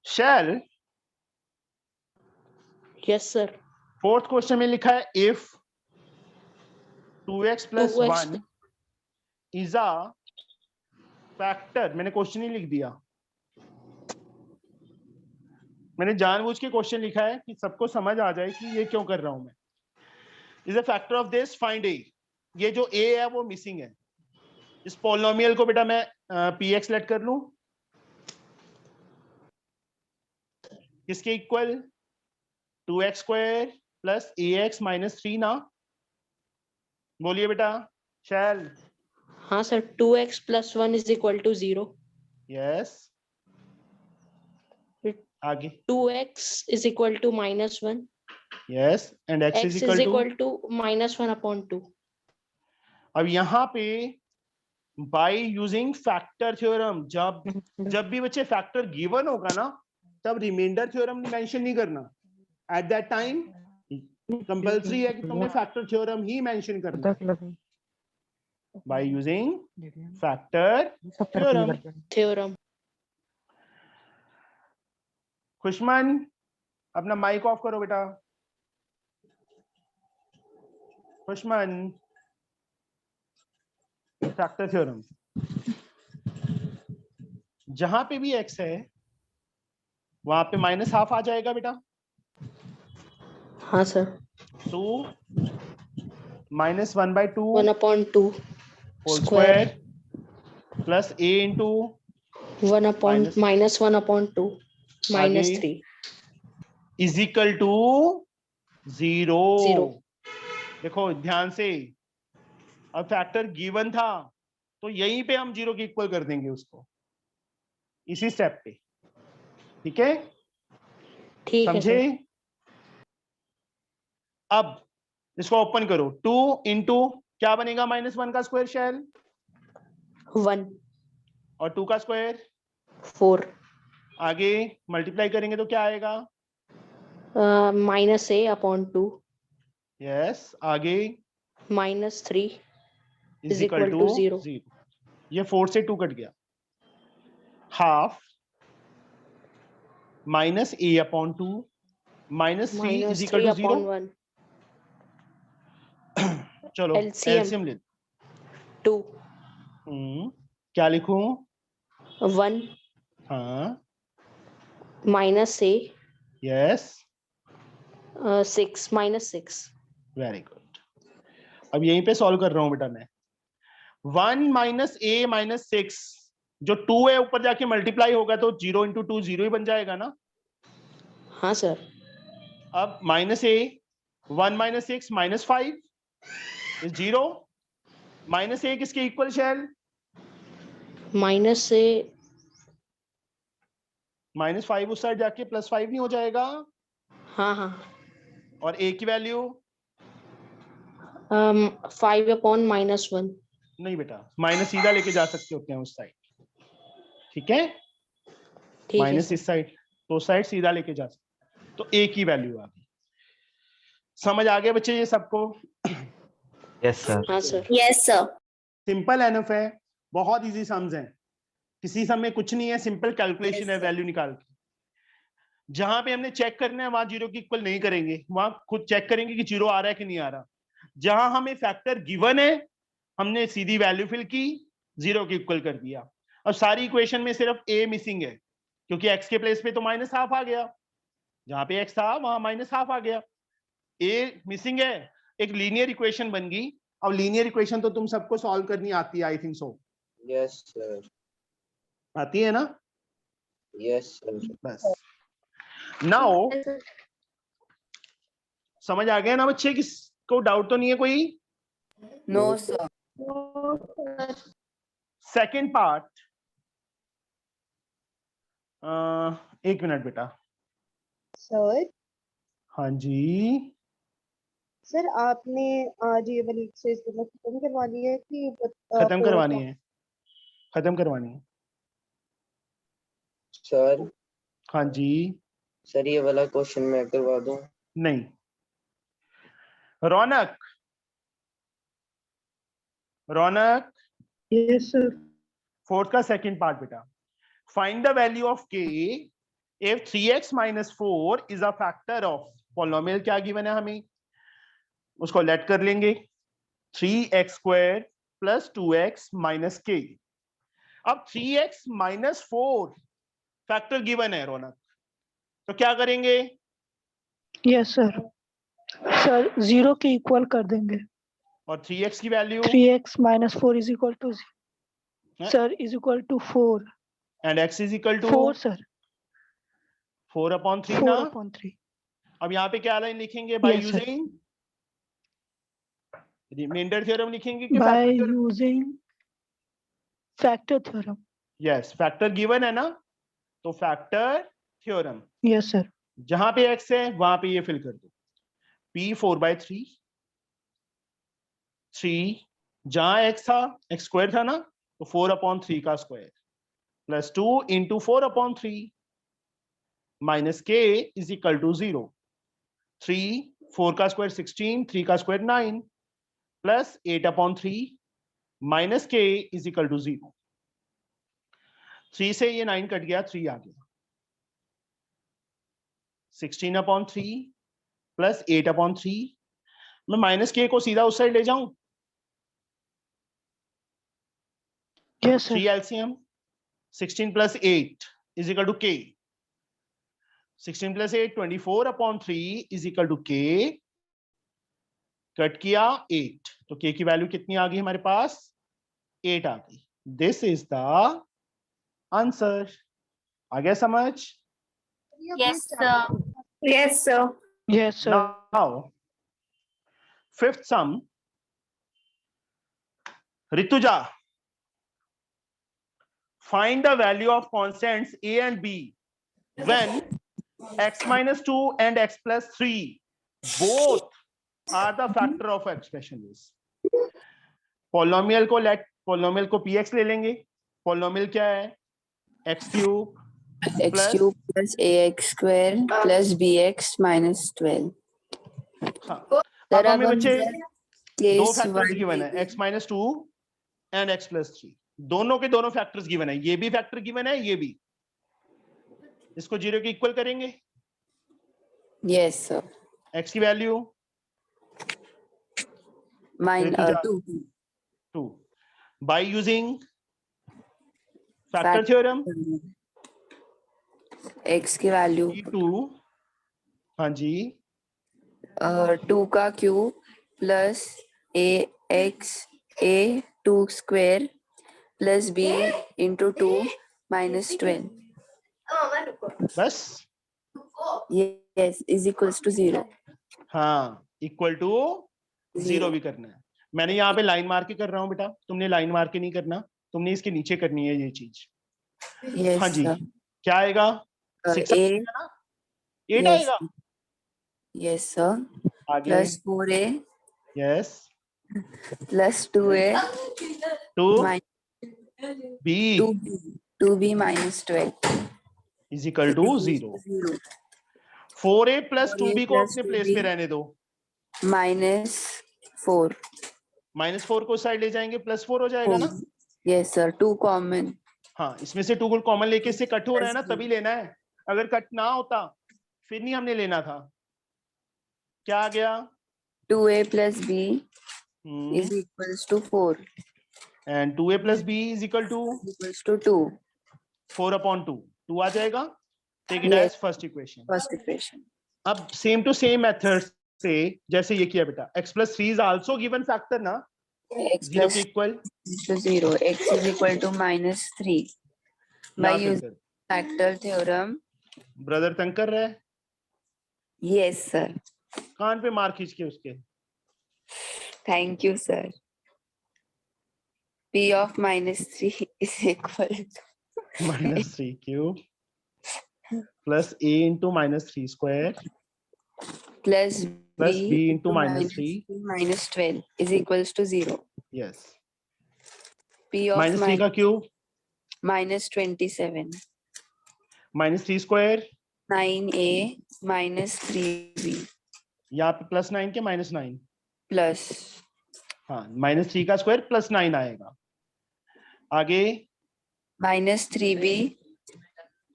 शैल, यस सर। फोर्थ क्वेश्चन में लिखा है if 2x plus 1 is a factor, मैंने क्वेश्चन ही लिख दिया, मैंने जानबूझ के क्वेश्चन लिखा है कि सबको समझ आ जाए कि ये क्यों कर रहा हूं मैं। Is a factor of this, find A. ये जो a है वो मिसिंग है। इस पॉलिनोमियल को बेटा मैं px लेट कर लूं, किसके इक्वल? 2x square plus ax minus 3 ना, बोलिए बेटा शैल। हाँ sir, 2x plus 1 is equal to 0। Yes, आगे 2x is equal to -1। यस, and x x is is equal to, equal to -1/2। अब यहां पे बाय यूजिंग फैक्टर थ्योरम। जब भी बच्चे फैक्टर गिवन होगा ना, तब रिमाइंडर थ्योरम मेंशन नहीं करना। एट दैट टाइम कंपल्सरी है कि तुमने फैक्टर थ्योरम ही मेंशन करना है। By using factor theorem. Theorem. Khushman, अपना माइक ऑफ करो बेटा। Khushman, factor theorem. जहां पे भी x है वहां पे -½ आ जाएगा बेटा। हाँ सर। तो -1/2 1/2 whole square square plus a into 1/2 आगे -3 इज इक्वल टू 0। 0। देखो ध्यान से, अब फैक्टर गिवन था तो यहीं पे हम 0 के इक्वल कर देंगे उसको, इसी स्टेप पे। ठीक है, ठीक है समझे? सर। अब इसको ओपन करो। 2 इंटू क्या बनेगा? -1 का स्क्वायर शेल 1 और 2 का स्क्वायर। 4 आगे मल्टीप्लाई करेंगे तो क्या आएगा? -a/2 यस, आगे -3 इज इक्वल टू 0। ये 4 से 2 कट गया। Half -a/2 -3 is equal to 0। -3/1 चलो LCM एलसीएम ले। 2 क्या लिखूं? 1 हाँ, -a यस, 6 -6 वेरी गुड। अब यहीं पे सॉल्व कर रहा हूं बेटा मैं। 1 - a - 6 जो 2 है ऊपर जाके मल्टीप्लाई होगा तो 0 × 2 0 ही बन जाएगा ना। हाँ सर। अब -a 1 - 6 -5 इज 0। -a किसके इक्वल शेल? -a -5 उस साइड जाके +5 नहीं हो जाएगा? हाँ हाँ। और a की वैल्यू 5/-1 नहीं बेटा, माइनस सीधा लेके जा सकते होते हैं उस साइड। ठीक है, ठीक है माइनस सर। इस साइड तो साइड सीधा लेके जा सकते, तो a की वैल्यू आ गई। समझ आ गया बच्चे ये सबको? Yes, sir. हाँ sir. Yes sir. Simple enough है, बहुत इजी सम्स हैं। किसी सम में कुछ नहीं है, सिंपल कैलकुलेशन है, वैल्यू निकाल के। जहां पे हमने चेक करना है वहां 0 की इक्वल नहीं करेंगे, वहां खुद चेक करेंगे कि 0 आ रहा है कि नहीं आ रहा। जहां हमें फैक्टर गिवन है हमने सीधी वैल्यू फिल की, 0 की इक्वल कर दिया। अब सारी इक्वेशन में सिर्फ a मिसिंग है, क्योंकि x के प्लेस पे तो -½ आ गया, जहां पे x था वहां -½ आ गया। a मिसिंग है, एक लीनियर इक्वेशन बन गई। अब लीनियर इक्वेशन तो तुम सबको सॉल्व करनी आती है, I think so. Yes sir. आती है ना? Yes sir. बस नाउ समझ आ गया ना बच्चे? किसको डाउट तो नहीं है कोई? No sir. सेकंड पार्ट, एक मिनट बेटा। सर हाँ जी, सर आपने आज ये वाली एक्सरसाइज मतलब खत्म करवा ली है कि खत्म करवानी है, खत्म करवानी है। सर हाँ जी, सर ये वाला क्वेश्चन मैं करवा दूं? नहीं। रौनक, रौनक, यस सर। फोर्थ का सेकंड पार्ट बेटा। Find the value of k if 3x - 4 is a factor of polynomial. क्या गिवन है हमें, उसको लेट कर लेंगे। 3x² + 2x - k। अब 3x - 4 फैक्टर गिवन है रौनक, तो क्या करेंगे? Yes sir. सर 0 के इक्वल कर देंगे। और 3x की value 3x - 4 is equal to हाँ? Sir is equal to 4। And x is equal to 4 sir. 4/3 ना। 4/3। अब यहाँ पे क्या लाइन लिखेंगे? By Yes, sir. Using remainder theorem लिखेंगे कि By factor? using factor theorem. Yes, factor given है ना, तो फैक्टर थ्योरम। Yes, sir. जहां पे x है वहां पे ये फिल कर दो। p 4/3, 3 जहां x था, x² था ना, तो 4/3 का square plus 2 into 4/3 minus k is equal to 0। 3 4 का स्क्वायर 16, 3 का square 9 plus 8/3 minus k is equal to 0। 3 से ये 9 कट गया, 3 आ गया। 16/3 प्लस 8/3, मैं माइनस k को सीधा उस साइड ले जाऊं? Yes 3 LCM 16 plus 8 is equal to k। 16 plus 8 24/3 is equal to k। Cut किया 8, तो k की वैल्यू कितनी आ गई हमारे पास? 8 आ गई। This is the answer. आ गया समझ? Yes, sir. Yes, sir. Yes sir Now, fifth sum. Rituja, find the value of constants a and b when x minus 2 and x plus 3 both are the factor of expression is. पोलोमियल को px ले लेंगे। पोलोमियल क्या है? x cube x cube plus ax square plus bx minus 12. हाँ। Sir, अब हमें अब हम बच्चे इधर दो case फैक्टर्स one गिवन है, लेंगे। x minus 2 and x plus 3, दोनों के दोनों फैक्टर्स गिवन है। ये भी फैक्टर गिवन है, ये भी। इसको 0 के इक्वल करेंगे। Yes, sir. x की value Mine Rituja. 2. 2 by using factor Fact- theorem x की वैल्यू 2। हाँ जी 2 का cube plus a x a 2 square plus b into 2 minus 12. बस। Yes is equals to 0. हाँ इक्वल टू 0 भी करना है। मैंने यहाँ पे लाइन मार के कर रहा हूँ बेटा, तुमने लाइन मार के नहीं करना, तुमने इसके नीचे करनी है ये चीज। Yes, हाँ जी sir. क्या आएगा? A 6 आएगा ना? 8 yes आएगा। yes sir आगे plus 4a yes plus 2a 2 minus b 2b minus 12 is equal to 0। 4a plus 2b को plus अपने प्लेस 2b पे रहने दो। minus 4. -4 को साइड ले जाएंगे, +4 हो जाएगा ना? Yes sir, 2 common. हाँ इसमें से 2 को कॉमन लेके इससे कट हो रहा है ना, Plus तभी लेना है। अगर कट ना होता फिर नहीं हमने लेना था। क्या आ गया? 2a plus b is equals to 4 and 2a plus b is equal to equals to 2. 4/2 2 आ जाएगा। Take it Yes. As first equation. First equation. अब सेम टू सेम मेथड से जैसे ये किया बेटा, x plus 3 इज आल्सो गिवन फैक्टर ना, X 0 plus के इक्वल। to 0. X is equal to minus 3. By using factor theorem. Brother तंग कर रहा है, Yes sir. कान पे मार खींच के उसके। Thank you sir. P of minus 3 is equal to -3 cube plus a into -3 square plus plus b b into -3 minus 12 is equals to 0. Yes P of -3 का cube minus 27. -3 square, 9a minus 3b यहाँ पे +9 के -9, plus हाँ -3 का स्क्वायर +9 आएगा। आगे minus 3b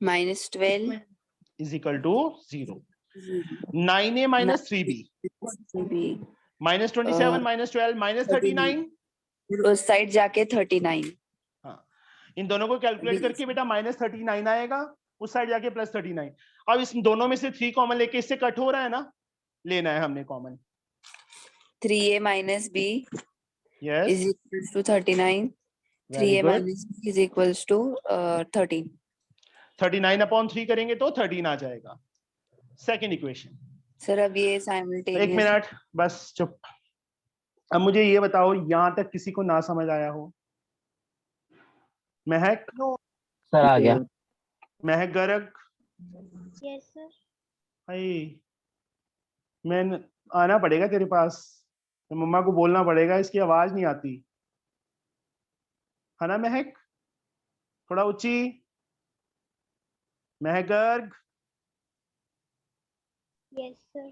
minus 12 is equal to 0। 9a minus 3b 3b -27 -12 -39। उस साइड जाके 39. हाँ इन दोनों को कैलकुलेट करके बेटा -39 आएगा, उस साइड जाके +39। अब इस दोनों में से 3 कॉमन लेके इससे कट हो रहा है ना, लेना है हमने common. 3a minus b yes is equals to 39. Very 3a good. minus b is equals to 13. 39/3 करेंगे तो 13 आ जाएगा। Second equation. सर अब ये एक simultaneous मिनट बस चुप। अब मुझे ये बताओ, यहां तक किसी को ना समझ आया हो? महक, सर आ गया। महक गर्ग, Yes, sir. भाई मैं आना पड़ेगा तेरे पास, तो मम्मा को बोलना पड़ेगा, इसकी आवाज नहीं आती। है ना महक? थोड़ा ऊंची, महक गर्ग। Yes, sir.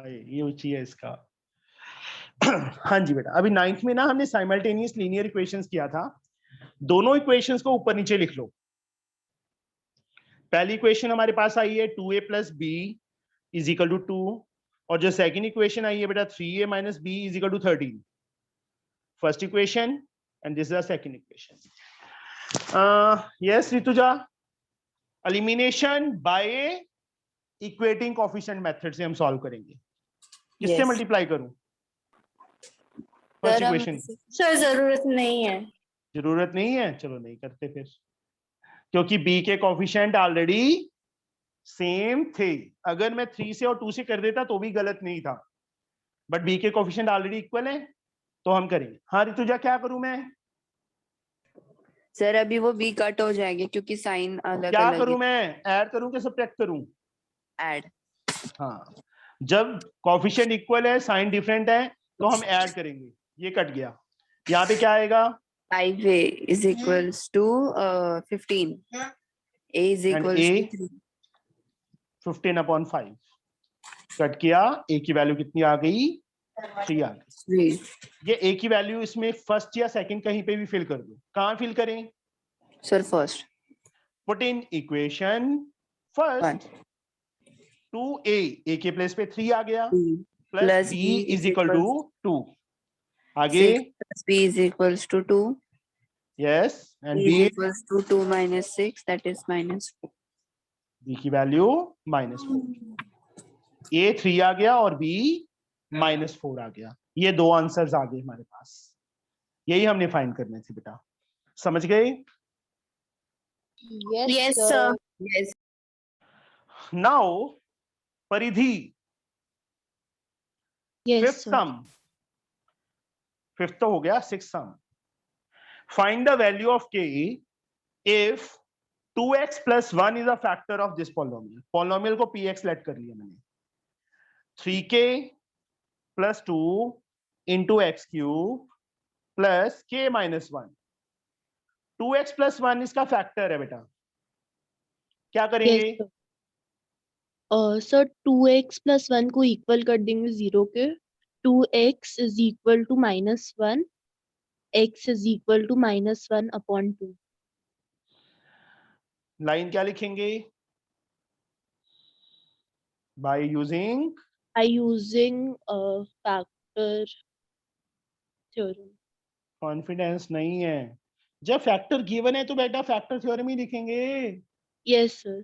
ये ऊंची है इसका। हाँ जी बेटा, अभी 9th में ना हमने साइमल्टेनियस लीनियर इक्वेशंस किया था। दोनों इक्वेशंस को ऊपर नीचे लिख लो। पहली इक्वेशन हमारे पास आई है 2a plus b is equal to 2, और जो सेकंड इक्वेशन आई है बेटा 3a minus b is equal to 13। First equation and this is the second equation. Yes Rituja, elimination by equating coefficient method से हम सॉल्व करेंगे। किससे Yes. मल्टीप्लाई करूं? फर्स्ट सर हम इक्वेशन सर जरूरत नहीं है। जरूरत नहीं है, चलो नहीं करते फिर, क्योंकि b के कोएफिशिएंट ऑलरेडी सेम थे। अगर मैं 3 से और 2 से कर देता तो भी गलत नहीं था, बट b के कोएफिशिएंट ऑलरेडी इक्वल है तो हम करेंगे। हाँ ऋतुजा, क्या करूं मैं? सर अभी वो बी कट हो जाएंगे क्योंकि साइन अलग क्या अलग करूं मैं? ऐड करूं कि सब्ट्रैक्ट करूं? ऐड। हाँ, जब कोएफिशिएंट इक्वल है साइन डिफरेंट है तो हम ऐड करेंगे। ये कट गया, यहाँ पे क्या आएगा? 5a is equals to 15. a is And equals a? to 3. 15/5 cut किया, a की वैल्यू कितनी आ गई? 3 आ गई। 3. ये a की वैल्यू इसमें फर्स्ट या सेकंड कहीं पे भी फिल कर दो। कहाँ फिल करें? Sir first put in equation first 2a, a के प्लेस पे 3 आ गया, plus b is equal to 2। आगे 6 plus b is equals to 2. Yes, and b is b equals to 2 minus 6, that is minus 4. b की वैल्यू -4। a 3 आ गया और b -4 आ गया। ये दो आंसर्स आ गए हमारे पास। यही हमने फाइंड करने थे बेटा, समझ गए? Yes sir. Yes. Now Paridhi, fifth sum, fifth तो हो गया, sixth sum. Find the value of k if 2x plus 1 is a factor of this polynomial. Polynomial को px लेट कर लिया मैंने। 3k plus 2 into x cube plus k minus 1. 2x plus 1 इसका फैक्टर है बेटा, क्या करेंगे? सर 2x प्लस 1 को इक्वल कर देंगे 0 के। 2x is equal to -1, x is equal to -1/2। Line क्या लिखेंगे? By using factor theorem. Confidence नहीं है। जब फैक्टर गिवन है तो बेटा फैक्टर थ्योरम ही लिखेंगे। Yes sir.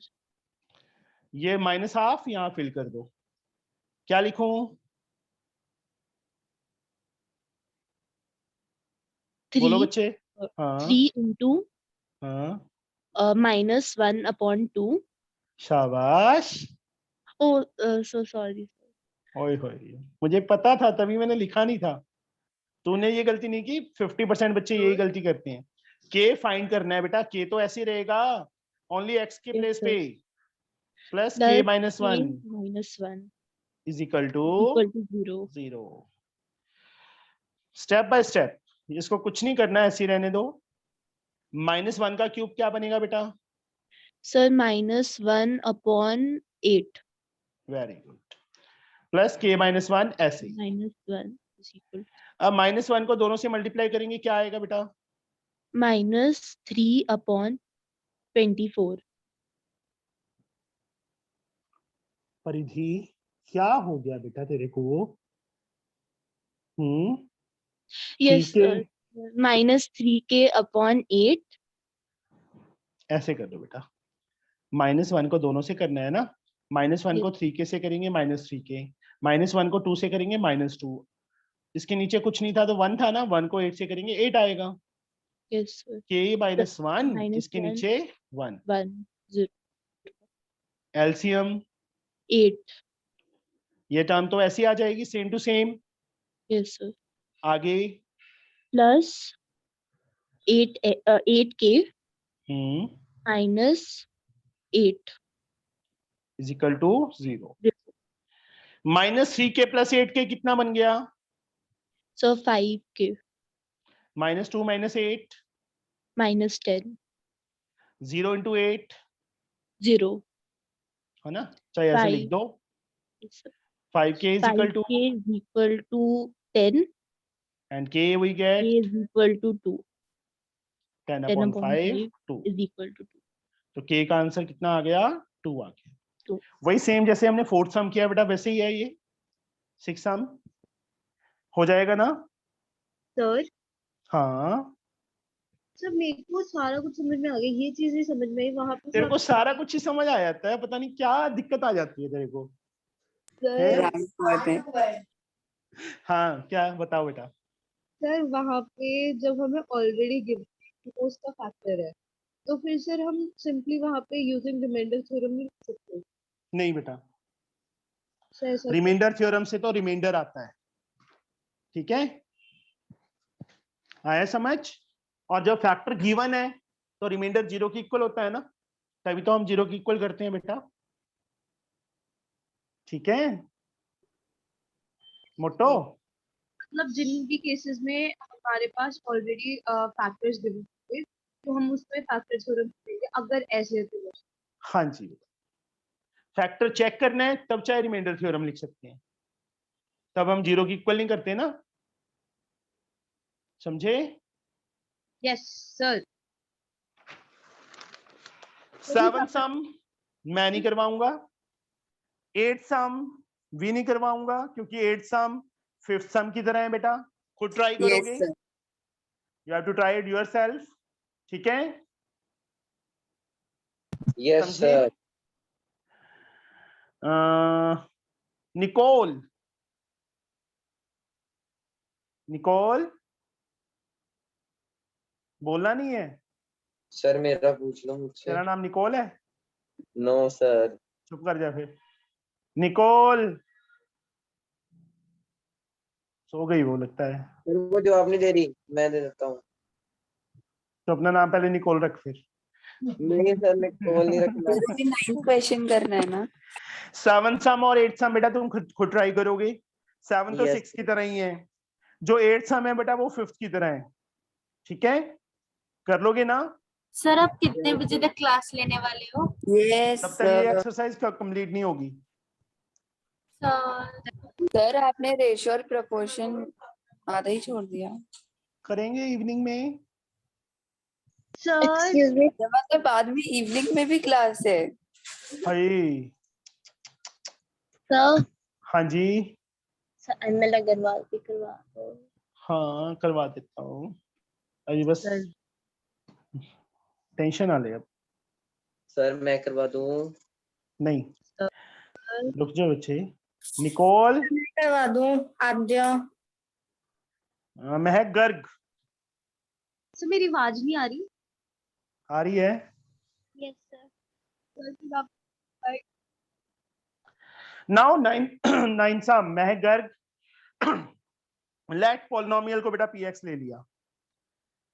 ये -12 यहाँ फिल कर दो। क्या लिखूं? बोलो बच्चे। हाँ 3 इंटू हाँ, -1/2। शाबाश। ओ सो सॉरी। ओए होए, मुझे पता था तभी मैंने लिखा नहीं था। तूने ये गलती नहीं की, 50% बच्चे यही गलती करते हैं। के फाइंड करना है बेटा, के तो ऐसे रहेगा ओनली एक्स के प्लेस पे, प्लस के -1 is equal to 0। Step by step, इसको कुछ नहीं करना है, ऐसे रहने दो। -1 का क्यूब क्या बनेगा बेटा? सर -1/8। वेरी गुड, प्लस के -1 ऐसे। -1 इज इक्वल अब -1 को दोनों से मल्टीप्लाई करेंगे, क्या आएगा बेटा? -3/24। परिधि क्या हो गया बेटा तेरे को? यस ठीक है, सर। -3k/8। ऐसे कर दो बेटा। -1 को दोनों से करना है ना। -1 को 3k से करेंगे -3k, -1 को 2 से करेंगे -2। इसके नीचे कुछ नहीं था तो 1 था ना, 1 को 8 से करेंगे 8 आएगा। Yes sir. k -1 इसके नीचे 1। 1 एलसीएम 8। ये टर्म तो ऐसी आ जाएगी, same to same. Yes sir. आगे plus 8k -8 is equal to 0। -3k plus 8k कितना बन गया? Sir 5k। -2 -8 -10 0 into 8 0 है ना, चाहे ऐसे लिख 5 दो। 5k is equal to 5k is equal to 10 and k we get k is equal to 2 10 10 upon upon 5 5 2, is equal to 2 तो k का आंसर कितना आ गया 2 आ गया। Two. वही सेम जैसे हमने फोर्थ सम किया बेटा वैसे ही है ये 6 सम हो जाएगा ना। सर हाँ सर मेरे को सारा कुछ समझ में आ गया, ये चीज नहीं समझ में आई वहां पे तेरे सर। को सारा कुछ ही समझ आ जाता है, पता नहीं क्या दिक्कत आ जाती है तेरे को। सर राइट बात है। हाँ क्या बताओ बेटा। सर वहां पे जब हमें ऑलरेडी गिवन उसका फैक्टर है, तो फिर सर हम सिंपली वहां पे यूजिंग रिमाइंडर थ्योरम नहीं लिख सकते? नहीं बेटा, सर ऐसा रिमाइंडर थ्योरम से तो रिमाइंडर आता है, ठीक है, आया समझ। और जब फैक्टर गिवन है तो रिमाइंडर 0 के इक्वल होता है ना, तभी तो हम 0 के इक्वल करते हैं बेटा, ठीक है मोटो। मतलब जिन भी केसेस में हमारे पास ऑलरेडी फैक्टर्स गिवन थे तो हम उसमें फैक्टर थ्योरम करेंगे, अगर ऐसे है तो। हाँ जी, फैक्टर चेक करना है तब चाहे रिमाइंडर थ्योरम लिख सकते हैं, तब हम 0 के इक्वल नहीं करते ना, समझे। Yes sir. 7 सम मैं नहीं करवाऊंगा, 8 सम भी नहीं करवाऊंगा, क्योंकि 8 सम 5th सम की तरह है बेटा, खुद ट्राई करोगे, yes sir. You have to try it yourself, ठीक है। यस समझे? सर। निकोल, निकोल बोलना नहीं है। सर मेरा पूछ लो मुझसे। तेरा नाम निकोल है? No sir. चुप कर जा फिर। निकोल सो गई वो लगता है, मेरे को जवाब नहीं दे रही, मैं दे देता हूँ। तो अपना नाम पहले निकोल रख फिर। नहीं सर, मैं कॉल नहीं रखना। 9th क्वेश्चन करना है ना। 7 सम और 8 सम बेटा तुम खुद ट्राई करोगे। 7 तो Yes. 6 की तरह ही है, जो 8 सम है बेटा वो 5th की तरह है, ठीक है, कर लोगे ना। सर आप कितने बजे तक क्लास लेने वाले हो? यस तब तक ये सर। एक्सरसाइज कंप्लीट नहीं होगी। सर आपने रेशियो और प्रोपोर्शन आधा ही छोड़ दिया। करेंगे इवनिंग में। सर मतलब बाद में इवनिंग में भी क्लास है। हाय सर हाँ जी, एमएल अग्रवाल की करवा दो। हाँ करवा देता हूँ, अभी बस टेंशन ना ले अब। सर मैं करवा दूँ? नहीं रुक जाओ बच्चे। निकोल, करवा दूं आद्या। महक गर्ग, सर मेरी आवाज नहीं आ रही? आ रही है। Yes sir. सर आप नाउ 9 सम महक गर्ग लेट पॉलिनोमियल को बेटा px ले लिया,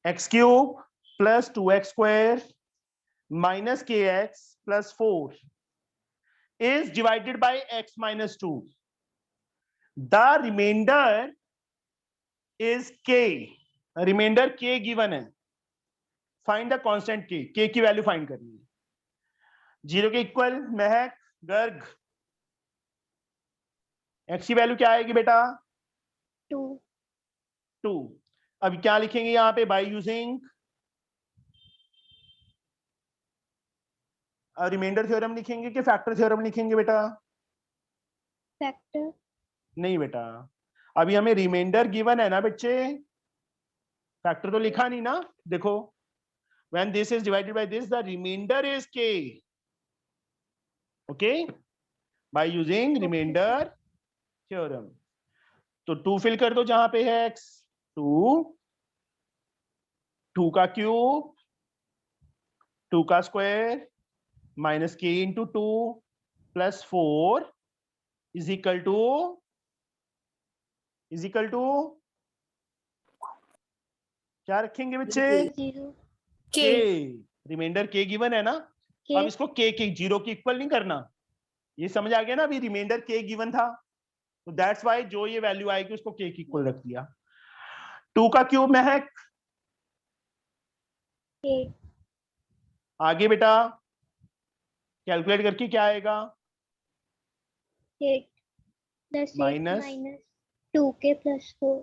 x cube plus 2x square minus kx plus 4 is divided by x minus 2. The remainder is k. Remainder k given है, find the constant k. k की वैल्यू फाइंड करनी है 0 के इक्वल। महक गर्ग x की वैल्यू क्या आएगी बेटा 2। अब क्या लिखेंगे यहाँ पे बाय यूजिंग रिमाइंडर थ्योरम लिखेंगे कि फैक्टर थ्योरम लिखेंगे बेटा? फैक्टर। नहीं बेटा, अभी हमें रिमाइंडर गिवन है ना बच्चे, फैक्टर तो लिखा नहीं ना। देखो when this is divided by this the remainder is k, okay, by using remainder theorem। तो 2 फिल कर दो जहां पे है x, 2 का क्यूब 2 का square minus k into 2 plus 4 is equal to क्या रखेंगे बच्चे? k। रिमाइंडर k गिवन है ना, अब इसको k के 0 के इक्वल नहीं करना, ये समझ आ गया ना। अभी रिमाइंडर k गिवन था तो दैट्स वाई जो ये वैल्यू आएगी उसको k के इक्वल रख दिया। 2 का क्यूब महक 8 आगे बेटा कैलकुलेट करके क्या आएगा? 8 plus 8 Minus? minus 2k plus 4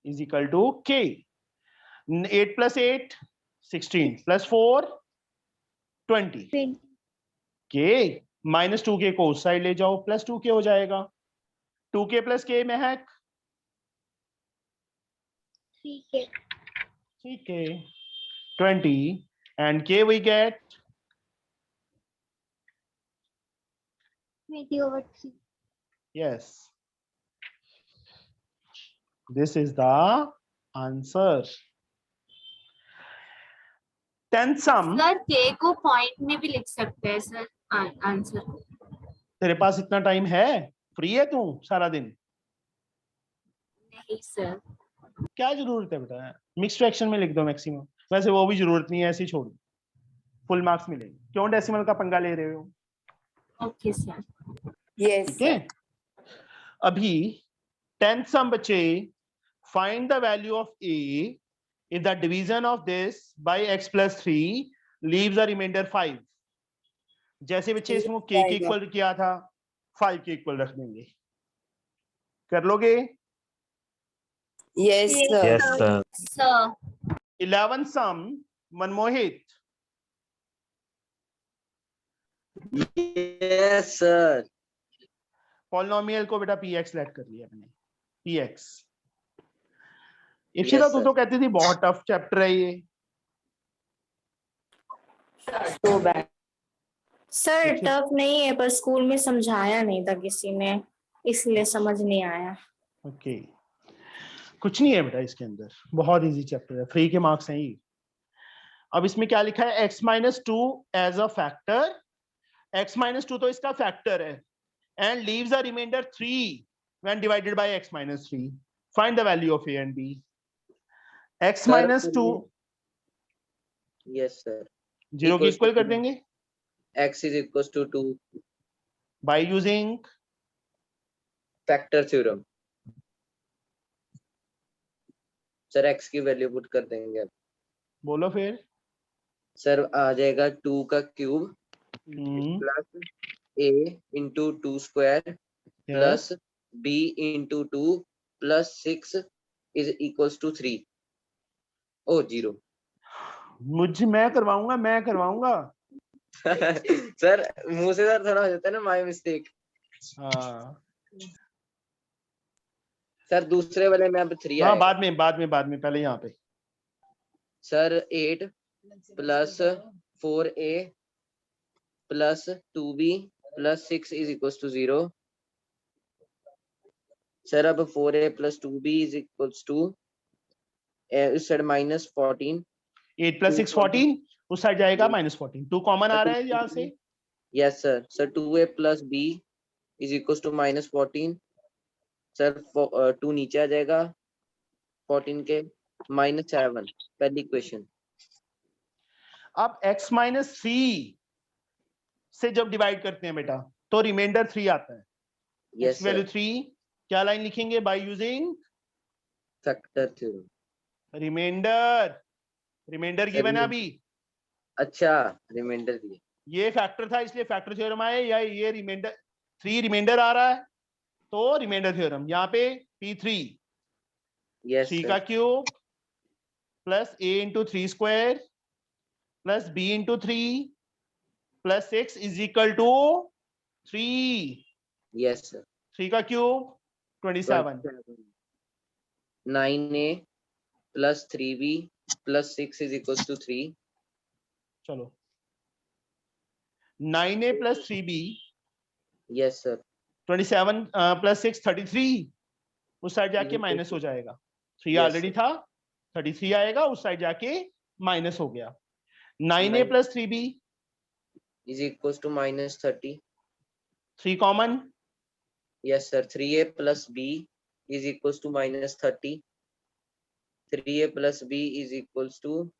is equal to k. 8 plus 8 16 plus 4 20. 20 k minus 2k को उस साइड ले जाओ, प्लस 2k हो जाएगा. 2k plus k Mahak 3k 3k 20 and k we get 20/3. yes. This is the answer. 10th sum. Sir के को पॉइंट में भी लिख सकते हैं सर आंसर. तेरे पास इतना टाइम है? फ्री है तू सारा दिन? नहीं सर. क्या जरूरत है बेटा? मिक्स्ड फ्रैक्शन में लिख दो मैक्सिमम. वैसे वो भी जरूरत नहीं है, ऐसे ही छोड़ दो, फुल मार्क्स मिलेंगे. क्यों डेसिमल का पंगा ले रहे हो? Okay sir. यस ठीक है. अभी 10th sum बच्चे, find the value of a if the division of this by x plus 3 leaves a remainder 5. जैसे बच्चे इसमें k के इक्वल किया था, 5 के इक्वल रख देंगे. कर लोगे? Yes sir Yes, sir. Sir 11th sum, Manmohit. Yes sir. Polynomial को बेटा px लेट कर लिया मैंने. px. Yes, इप्सिता तू sir. तो कहती थी बहुत टफ चैप्टर है ये. सो बैड सर अच्छा। टफ नहीं है, पर स्कूल में समझाया नहीं था किसी ने, इसलिए समझ नहीं आया. ओके. कुछ नहीं है बेटा इसके अंदर, बहुत इजी चैप्टर है, फ्री के मार्क्स हैं ये. अब इसमें क्या लिखा है? x minus 2 as a factor. x minus 2 तो इसका फैक्टर है, and leaves a remainder 3 when divided by x minus 3. Find the value of a and b. x Sir, minus 2 yes sir. 0 के Equals to इक्वल कर 2. देंगे x is equals to 2 by using factor theorem. Sir x की वैल्यू पुट कर देंगे. बोलो फिर. सर आ जाएगा 2 का cube hmm, plus a into 2 square plus b into 2 plus 6 is equals to 3. ओ 0. मैं करवाऊंगा. सर मुंह से सर थोड़ा हो जाता है ना, माय मिस्टेक. हाँ सर दूसरे वाले में अब 3 हाँ, आएगा. बाद में पहले यहाँ पे. Sir 8 plus 4a plus 2b plus 6 is equals to 0. Sir अब 4a plus 2b is equals to इस साइड माइनस 14. 8 plus 6 14, उस साइड जाएगा माइनस 14. 2 कॉमन आ रहा है यहाँ से. Yes sir. Sir 2a plus b is equals to minus 14. Sir 2 नीचे आ जाएगा 14 के माइनस 7. पहली क्वेश्चन. अब x minus 3 से जब डिवाइड करते हैं बेटा तो रिमाइंडर 3 आता है. Yes x value sir. 3 क्या लाइन लिखेंगे? By using factor theorem. Remainder given है अभी. अच्छा रिमाइंडर दिए. ये फैक्टर था इसलिए फैक्टर थ्योरम आया, या ये रिमाइंडर 3 रिमाइंडर आ रहा है तो रिमाइंडर थ्योरम. यहाँ पे p3 यस 3 का cube plus a into 3 square plus b into 3 plus 6 is equal to 3. Yes sir. 3 का cube 27. 9a plus 3b plus 6 is equals to 3. चलो 9a plus 3b yes sir. 27 plus 6 33. उस साइड जाके Equal माइनस to- हो जाएगा. 3 Yes, ऑलरेडी sir. था, 33 आएगा, उस साइड जाके माइनस हो गया. 9a Nine. Plus 3b, is equals to minus 30. 3 common. Yes sir. 3a plus b is equals to minus 30. 3a plus b is equals to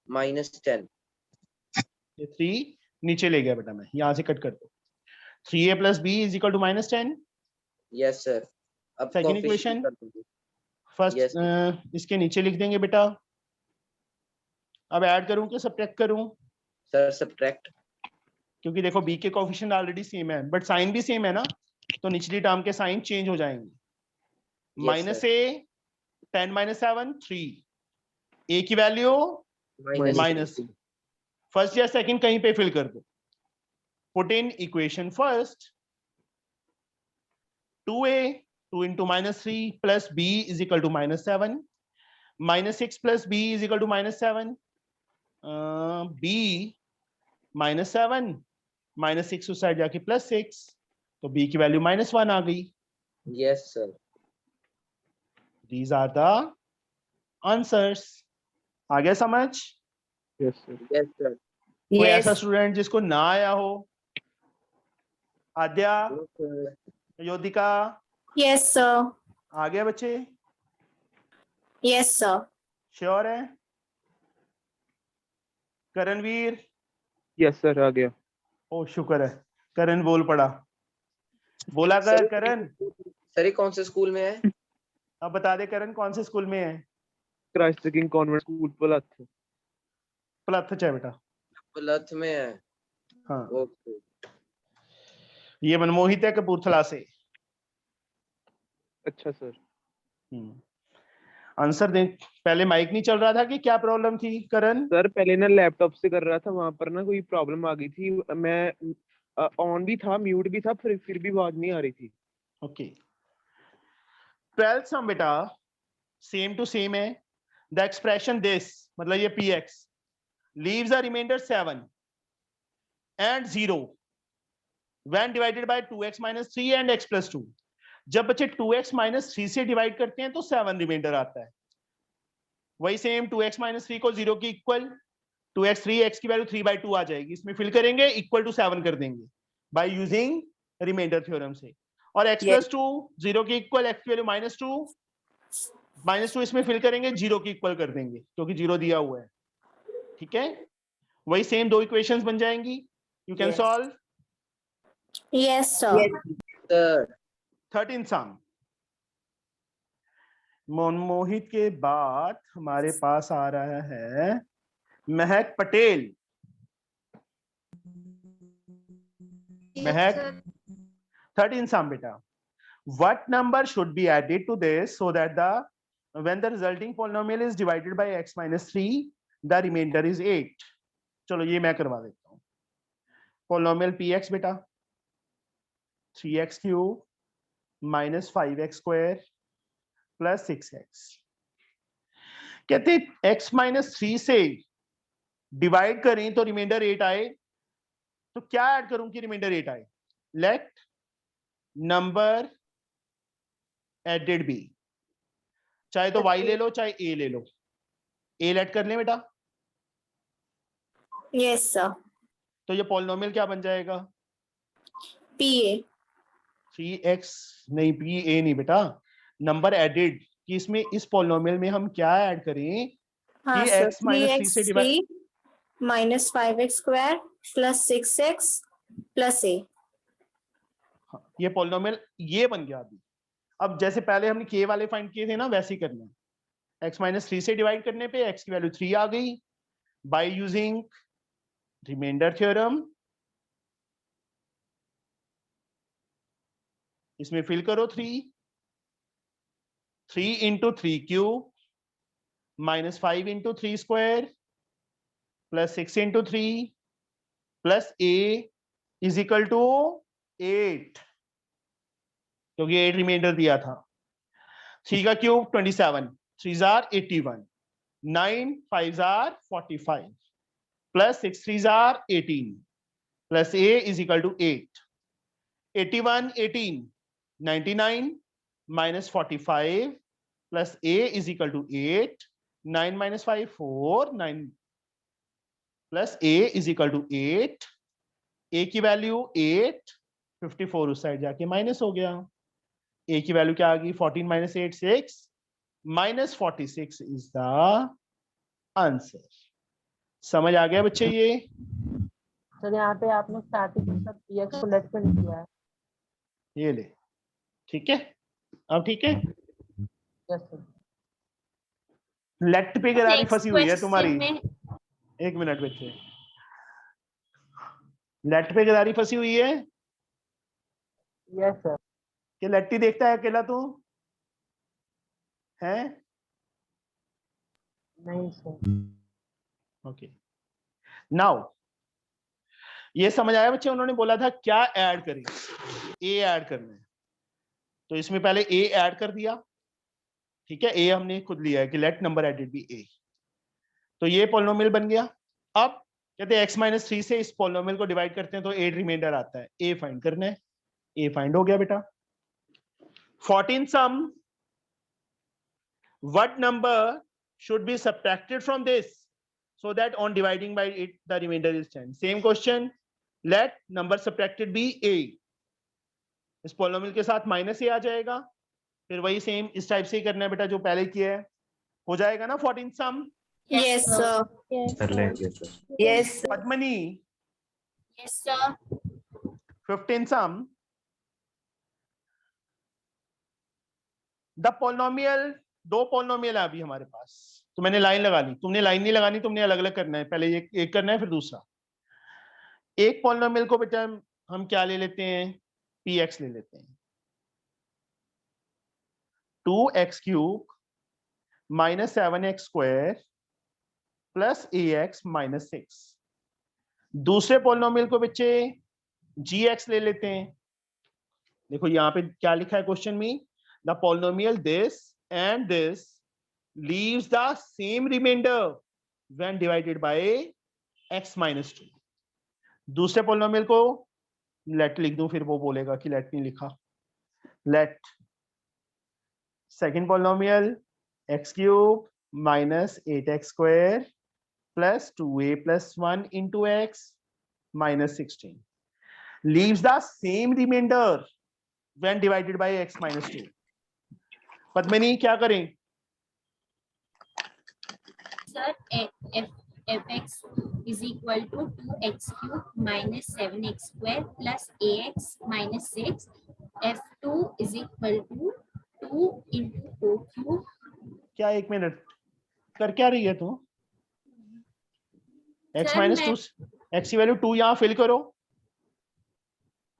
minus 10. ये 3 नीचे ले गया बेटा, मैं यहाँ से कट कर दो. 3a plus b is equal to minus 10. Yes sir. अब Second coefficient equation? कर दूंगी. फर्स्ट Yes, इसके नीचे लिख देंगे बेटा. अब ऐड करूं कि सब्ट्रैक्ट करूं? Sir subtract. क्योंकि देखो b के कोफिशिएंट ऑलरेडी सेम है बट साइन भी सेम है ना, तो निचली टर्म के साइन चेंज हो जाएंगे। माइनस ए 10 माइनस 7 3, ए की वैल्यू माइनस, फर्स्ट या सेकंड कहीं पे फिल कर दो। Put in equation first, 2a 2 into -3 plus b is equal to -7, -6 plus b is equal to -7, b -7 -6 उस साइड जाके +6, तो b की वैल्यू -1 आ गई। Yes sir. These are the answers. आ गया समझ? Yes sir. Yes sir. कोई ऐसा स्टूडेंट जिसको ना आया हो? आद्या, योदिका, यस सर। आ गया बच्चे? Yes sir. श्योर है? करणवीर? यस सर, आ गया। ओ शुक्र है, करण बोल पड़ा। बोला कर करण। सर ये कौन से स्कूल में है? अब बता दे करण, कौन से स्कूल में है? Christ the King convent school Palath. Palath है बेटा। पलथ में है। हाँ, ओके। ये मनमोहित है कपूरथला से। अच्छा सर। आंसर दे। पहले माइक नहीं चल रहा था कि क्या प्रॉब्लम थी करण? सर पहले ना लैपटॉप से कर रहा था, वहां पर ना कोई प्रॉब्लम आ गई थी, मैं ऑन भी था म्यूट भी था, फिर भी आवाज नहीं आ रही थी। ओके, 12th सम बेटा सेम टू सेम है। द एक्सप्रेशन दिस, मतलब ये px leaves a remainder 7 and 0 when divided by 2x minus 3 and x plus 2। जब बच्चे 2x minus 3 से डिवाइड करते हैं तो 7 रिमाइंडर आता है। वही सेम 2x minus 3 को 0 की इक्वल, 2x 3x की वैल्यू 3/2 आ जाएगी, इसमें फिल करेंगे इक्वल टू 7 कर देंगे बाय यूजिंग रिमाइंडर थ्योरम से। और x plus 2 0 की इक्वल, x की वैल्यू -2 इसमें फिल करेंगे, 0 की इक्वल कर देंगे क्योंकि 0 दिया हुआ है। ठीक है, वही सेम दो इक्वेशंस बन जाएंगी। You can solve. Yes sir. Sir 13th सम। मनमोहित के बाद हमारे पास आ रहा है महक पटेल। महक, 13th sum बेटा। What number should be added to this so that when the resulting polynomial is divided by x minus 3, the remainder is 8। चलो ये मैं करवा देता हूँ। पोलिनोमियल px बेटा 3x cube minus 5x square plus 6x। कहते x minus 3 से डिवाइड करें तो रिमाइंडर 8 आए, तो क्या ऐड करूं कि रिमाइंडर 8 आए? लेट नंबर एडेड बी, चाहे तो y ले लो चाहे a ले लो। a लेट कर ले बेटा। Yes sir. तो ये पॉलिनोमियल क्या बन जाएगा? PA। 3x नहीं, PA नहीं बेटा, नंबर एडेड कि इसमें इस पॉलिनोमियल में हम क्या ऐड करें हाँ कि सर, x minus 3 से divide minus 5x square plus 6x plus a। ये पॉलिनोमियल ये बन गया। अभी अब जैसे पहले हमने k वाले फाइंड किए थे ना, वैसे ही करना है। x minus 3 से डिवाइड करने पे x की वैल्यू 3 आ गई बाय यूजिंग रिमाइंडर थ्योरम। इसमें फिल करो 3 into 3 cube minus 5 into 3 square plus 6 into 3 plus a is equal to 8, क्योंकि 8 रिमाइंडर दिया था। 3 का cube 27, 3s are 81, 9 5s are 45 plus 6 3s are 18 plus a is equal to 8। 81 18 99 minus 45 plus a is equal to 8। 9 minus 5 4, 9 plus a is equal to 8। a की वैल्यू 8, 54 उस साइड जाके माइनस हो गया। a की वैल्यू क्या आ गई? 14 minus 8 6 minus 46 is the answer। समझ आ गया बच्चे? ये सर यहाँ पे आपने स्टार्टिंग में सब px को लेट कर दिया है। ये ले, ठीक है। अब ठीक है, यस सर। लेट पे गरारी नेक्स्ट फंसी हुई है तुम्हारी। क्वेश्चन में एक मिनट बच्चे, लेट पे गदारी फंसी हुई है यस सर। कि लट्टी देखता है अकेला तू है? नहीं सर। ओके, नाउ ये समझ आया बच्चे? उन्होंने बोला था क्या ऐड करें, ए ऐड करना है, तो इसमें पहले ए ऐड कर दिया, ठीक है, ए हमने खुद लिया है कि लेट नंबर एडेड बी ए, तो ये पॉलिनोमियल बन गया। अब कहते हैं x-3 से इस पॉलिनोमियल को डिवाइड करते हैं तो 8 रिमाइंडर आता है, ए फाइंड करना है, ए फाइंड हो गया बेटा। 14 सम, what number should be subtracted from this so that on dividing by it the remainder is 10? Same question, let number subtracted be a, इस पॉलिनोमियल के साथ माइनस ए आ जाएगा, फिर वही सेम इस टाइप से ही करना है बेटा जो पहले किया है, हो जाएगा ना 14 सम? Yes, sir. कर लेंगे sir. Yes, sir. Padmini Yes, sir. 15 sum, the polynomial, दो पॉलिनोमियल है अभी हमारे पास, तो मैंने लाइन लगा ली, तुमने लाइन नहीं लगानी, तुमने अलग अलग करना है, पहले एक करना है फिर दूसरा। एक पॉलिनोमियल को बेटा हम क्या ले लेते हैं, px ले लेते हैं, 2x³ - 7x² प्लस ax - 6। दूसरे पॉलिनोमियल को बच्चे gx ले लेते हैं, देखो यहाँ पे क्या लिखा है क्वेश्चन में, the polynomial this and this leaves the same remainder when divided by x-2। दूसरे पॉलिनोमियल को लेट लिख दूं, फिर वो बोलेगा कि लेट नहीं लिखा, let second polynomial x³ - 8x² plus 2a + 1 into x - 16 leaves the same remainder when divided by x-2। Padmini क्या करें? Sir, fx is equal to 2x³ - 7x² plus ax - 6. f2 is equal to 2 into o³। क्या, एक मिनट, कर क्या रही है तू? x Sir, - 2, x की वैल्यू 2 यहाँ फिल करो।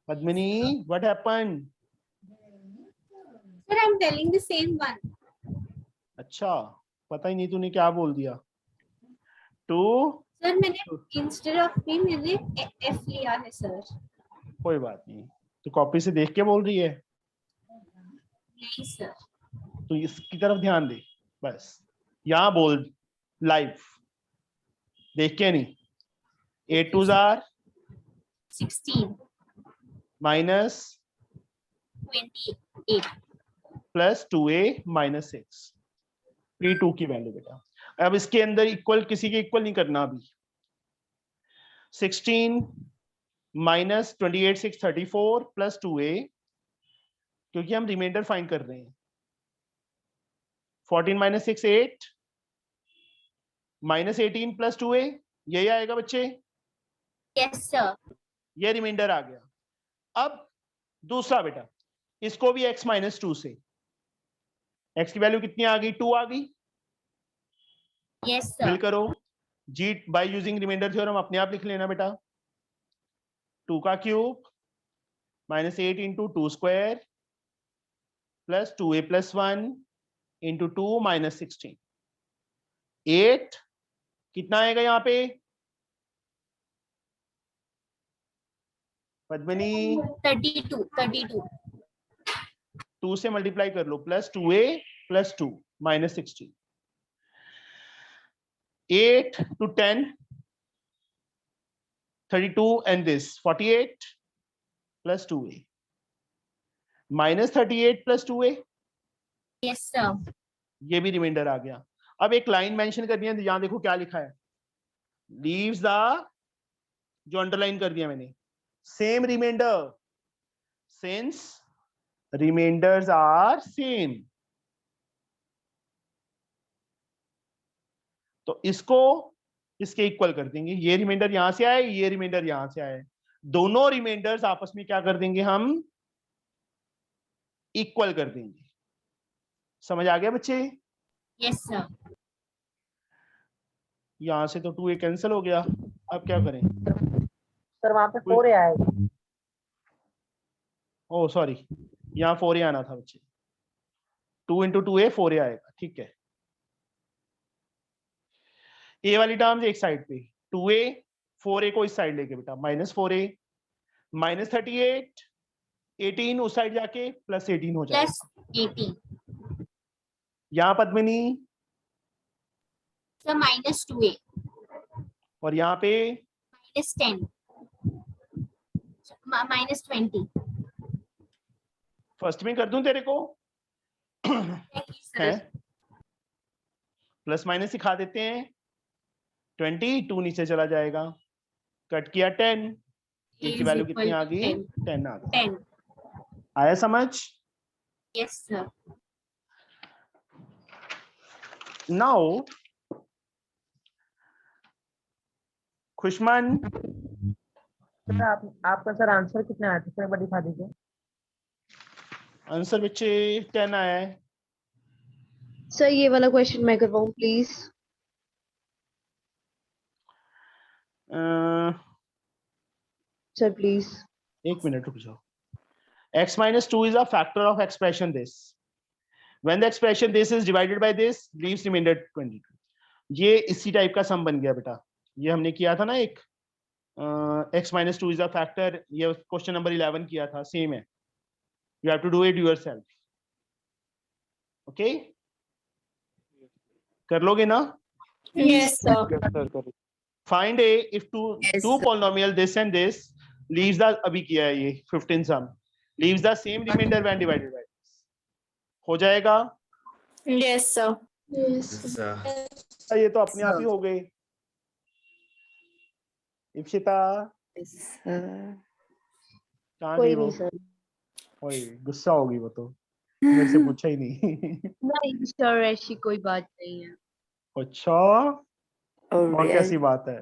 Padmini, what happened? Sir, I'm telling the same one. अच्छा, पता ही नहीं तूने क्या बोल दिया। 2, Sir, मैंने instead of p मैंने f लिया है सर। कोई बात नहीं, तो कॉपी से देख के बोल रही है, नहीं सर। तो इसकी तरफ ध्यान दे बस, यहाँ बोल लाइव, देख के नहीं। 8 2s are 16 minus 28 plus 2a - 6, p2 की वैल्यू बेटा। अब इसके अंदर इक्वल, किसी के इक्वल नहीं करना अभी। 16 - 28 6 34 प्लस 2a, क्योंकि हम रिमाइंडर फाइंड कर रहे हैं। 14 - 6 8 -18 प्लस 2a, यही आएगा बच्चे। yes sir। ये रिमाइंडर आ गया। अब दूसरा बेटा, इसको भी x - 2 से, x की वैल्यू कितनी आ गई? 2 आ गई। yes fill sir। करो, g by using remainder theorem अपने आप लिख लेना बेटा। 2 का cube -8 into 2² plus 2a + 1 into 2 - 16। 8 कितना आएगा यहाँ पे पद्मिनी? 32 2 से मल्टीप्लाई कर लो, plus 2a + 2 - 16। 8 to 10 32 and this 48 plus 2a -38 plus 2a, yes sir। ये भी रिमाइंडर आ गया। अब एक लाइन मेंशन करनी है, यहां देखो क्या लिखा है, लीव्स द, जो अंडरलाइन कर दिया मैंने, same remainder since remainders are same. तो इसको इसके इक्वल कर देंगे, ये रिमाइंडर यहां से आए, ये रिमाइंडर यहां से आए, दोनों रिमाइंडर्स आपस में क्या कर देंगे हम? इक्वल कर देंगे। समझ आ गया बच्चे? yes sir। यहाँ से तो 2a कैंसिल हो गया, अब क्या करें? सर वहाँ पे 4a आएगा। ओ सॉरी, यहाँ 4a आना था बच्चे, 2 इंटू 2a 4a आएगा, ठीक है। ए वाली टर्म्स एक साइड पे, 2a 4a को इस साइड लेके बेटा, -4a -38 18 उस साइड जाके +18 हो जाएगा। +18 यहाँ पद्मिनी सर -2a और यहाँ पे -10 -20 फर्स्ट में कर दूं तेरे को है, प्लस माइनस सिखा देते हैं। 22 नीचे चला जाएगा, कट किया 10, ए की वैल्यू कितनी आ गई? 10 आ गई। 10 आया समझ? Yes sir. नाउ खुशमन, सर आपका सर आंसर कितना आया था सर, एक बार दिखा दीजिए। आंसर बच्चे 10 आया है। सर ये वाला क्वेश्चन मैं करवाऊं प्लीज? सर प्लीज एक मिनट रुक जाओ। x minus 2 is a factor of expression this. When the expression this is divided by this, leaves remainder 22. ये इसी टाइप का सम बन गया बेटा, ये हमने किया था ना एक, x minus 2 is a factor, ये क्वेश्चन नंबर 11 किया था, सेम है। You have to do it yourself. Okay? कर लोगे ना? Yes, sir. Find a if two polynomial this and this leaves the, अभी किया है ये 15 sum, leaves the same remainder when divided by this. हो जाएगा? Yes, sir. ये तो अपने आप ही हो गए। इप्सिता कहाँ गई वो? ओए गुस्सा होगी वो तो, मेरे से पूछा ही नहीं। नहीं सर ऐसी कोई बात नहीं है। अच्छा, और कैसी बात है?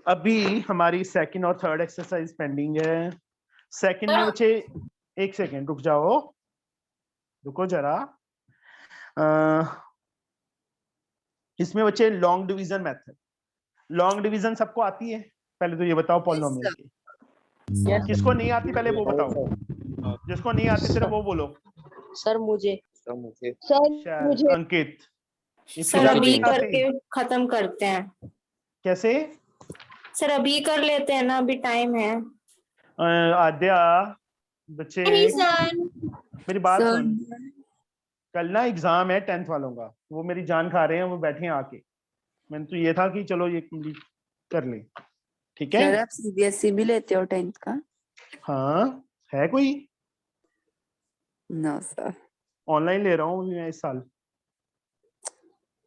अभी हमारी सेकंड और थर्ड एक्सरसाइज पेंडिंग है। सेकंड में बच्चे एक सेकंड रुक जाओ, रुको जरा। इसमें बच्चे long division method, long division सबको आती है? पहले तो ये बताओ पॉलिनोमियल की, किसको नहीं आती पहले वो बताओ, जिसको नहीं आती सिर्फ वो बोलो। सर मुझे सर मुझे अंकित, सर अभी करके खत्म करते हैं। कैसे? सर अभी कर लेते हैं ना, अभी टाइम है। आद्या बच्चे मेरी बात सुन, कल ना एग्जाम है 10th वालों का, वो मेरी जान खा रहे हैं, वो बैठे हैं आके। मैंने तो ये था कि चलो ये कंप्लीट कर लें, ठीक है? सर आप सीबीएसई भी लेते हो 10th का? हाँ, है कोई? No sir. ऑनलाइन ले रहा हूँ मैं इस साल।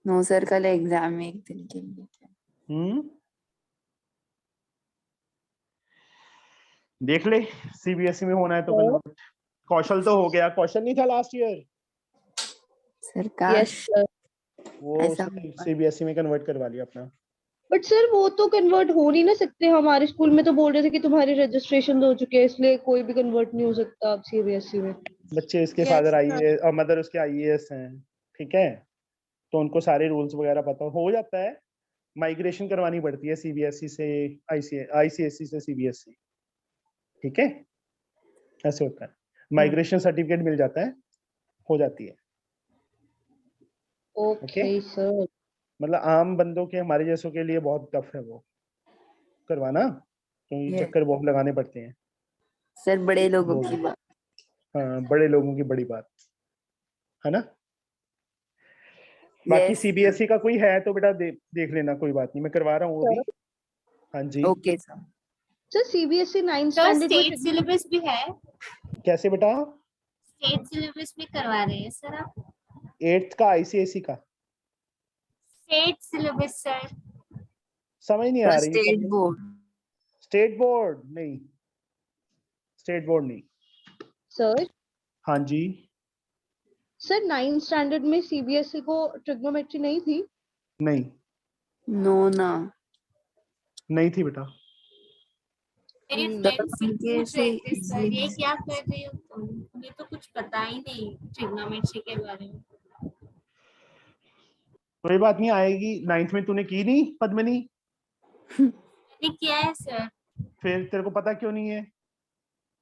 नो सर, कल एग्जाम में एक दिन के लिए। देख ले, सीबीएसई में होना है तो कन्वर्ट। कौशल तो हो गया, कौशल नहीं था लास्ट ईयर? सर का वो सीबीएसई में कन्वर्ट करवा लिया अपना। बट सर वो तो कन्वर्ट हो नहीं ना सकते, हमारे स्कूल में तो बोल रहे थे कि तुम्हारे रजिस्ट्रेशन हो चुके हैं, इसलिए कोई भी कन्वर्ट नहीं हो सकता अब सीबीएसई में। बच्चे इसके फादर आईएएस और मदर उसके आईएएस हैं, ठीक है, तो उनको सारे रूल्स वगैरह पता हो जाता है। माइग्रेशन करवानी पड़ती है सीबीएसई से आईसीएसई से सीबीएसई, ठीक है, ऐसे होता है। माइग्रेशन सर्टिफिकेट मिल जाता है, हो जाती है। Okay sir. मतलब आम बंदों के, हमारे जैसों के लिए बहुत टफ है वो करवाना, क्योंकि चक्कर बहुत लगाने पड़ते हैं। सर बड़े लोगों की बात। हाँ, बड़े लोगों की बड़ी बात है ना। बाकी सीबीएसई का कोई है तो बेटा देख लेना, कोई बात नहीं, मैं करवा रहा हूँ अभी। हाँ जी okay sir. Sir CBSE 9th standard state syllabus भी है? कैसे बेटा? स्टेट सिलेबस में करवा रहे हैं सर आप? 8th का आईसीएसई का स्टेट सिलेबस सर। समझ नहीं आ रही। State board? स्टेट बोर्ड नहीं, स्टेट बोर्ड नहीं सर। हाँ जी सर 9th स्टैंडर्ड में सीबीएसई को ट्रिग्नोमेट्री नहीं थी? नहीं, नो ना, नहीं थी बेटा। मेरी फ्रेंड्स से पूछ रहे थे सर ये क्या कर रहे हो तुम, मुझे तो कुछ पता ही नहीं ट्रिग्नोमेट्री के बारे में। कोई बात नहीं, आएगी। 9th में तूने की नहीं पद्मिनी? मैंने किया है सर। फिर तेरे को पता क्यों नहीं है?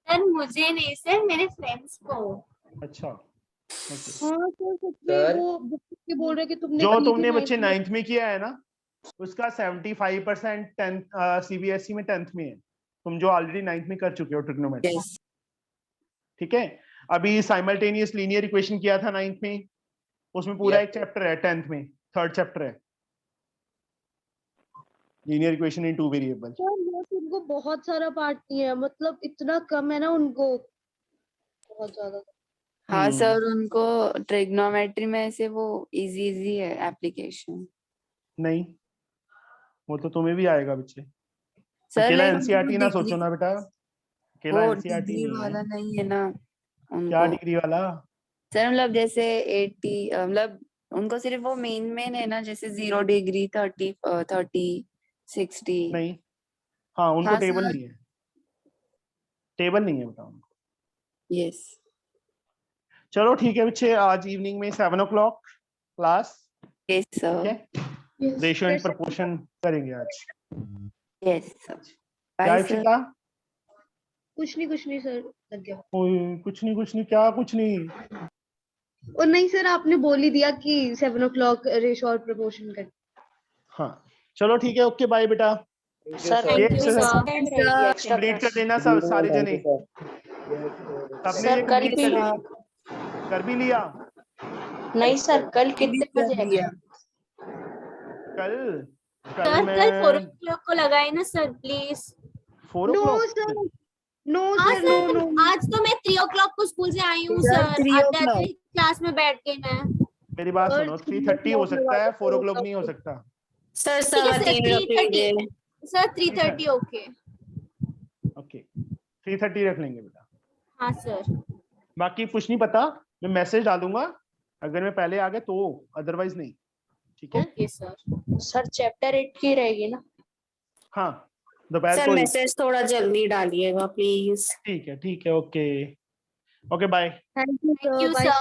सर मुझे नहीं सर, मेरे फ्रेंड्स को। अच्छा, okay. हाँ सर सच में सर। वो बुक के बोल रहे कि तुमने जो की थी तुमने 9th बच्चे में। 9th में किया है ना, उसका 75% 10th CBSE में 10th में है। तुम जो ऑलरेडी 9th में कर चुके हो ट्रिग्नोमेट्री। Yes. ठीक है। अभी साइमल्टेनियस लीनियर इक्वेशन किया था 9th में, उसमें पूरा Yes, एक चैप्टर है 10th में, 3rd चैप्टर है linear equation in 2 variable. Sir वो तो उनको बहुत सारा पार्ट नहीं है, मतलब इतना कम है ना उनको, बहुत ज्यादा। हाँ सर, उनको ट्रिग्नोमेट्री में से वो इजी है एप्लीकेशन। नहीं, वो तो तुम्हें भी आएगा बच्चे। सर अकेला लेकिन एनसीईआरटी ना डिग्री, सोचो ना बेटा, अकेला वो एनसीईआरटी डिग्री नहीं वाला है। नहीं है ना क्या उनको। डिग्री वाला? सर मतलब जैसे 80 मतलब उनको सिर्फ वो मेन है ना, जैसे 0 डिग्री 30 60। नहीं, हाँ उनको हाँ टेबल सर। नहीं है, टेबल नहीं है बेटा उनको। यस। चलो ठीक है बच्चे, आज इवनिंग में 7 o'clock क्लास। यस ठीक सर। है, रेशियो एंड प्रोपोर्शन करेंगे आज। Yes sir. क्या बाय सर। इप्सिता? कुछ नहीं सर, लग गया। कुछ नहीं, क्या कुछ नहीं? और नहीं सर, आपने बोल ही दिया कि 7 o'clock रेशियो और प्रोपोर्शन कर। हाँ चलो ठीक है, ओके बाय बेटा। सर ये Thank you, sir. Extra complete कर क्लास। देना सब सारे जने। सबने सर ये कल कंप्लीट कर भी लिया? नहीं सर, कल कितने बजे आएगा? कल सर कल कल मैं 4 o'clock को लगाए ना sir please. 4 no o'clock sir, no हाँ सर, नो सर, नो। आज तो मैं 3 o'clock को स्कूल से आई हूँ सर, सर। 3 आधे o'clock। आधे क्लास में बैठ गई मैं। मेरी बात और सुनो, 3 3:30 हो o'clock सकता लगा है, दो, 4 4 o'clock o'clock नहीं हो को। सकता। सर ठीक है सर, 3:15 रख लीजिए। सर ठीक है। 3:30 ओके। ओके 3:30 रख लेंगे बेटा। हाँ सर। बाकी कुछ नहीं पता, मैं मैसेज डालूंगा अगर मैं पहले आ गया तो, अदरवाइज नहीं। ठीक है। Okay sir. सर चैप्टर 8 की रहेगी ना? हाँ दोपहर सर को ही। मैसेज थोड़ा जल्दी डालिएगा प्लीज। ठीक है, okay okay bye. Thank you thank sir, you bye. Sir.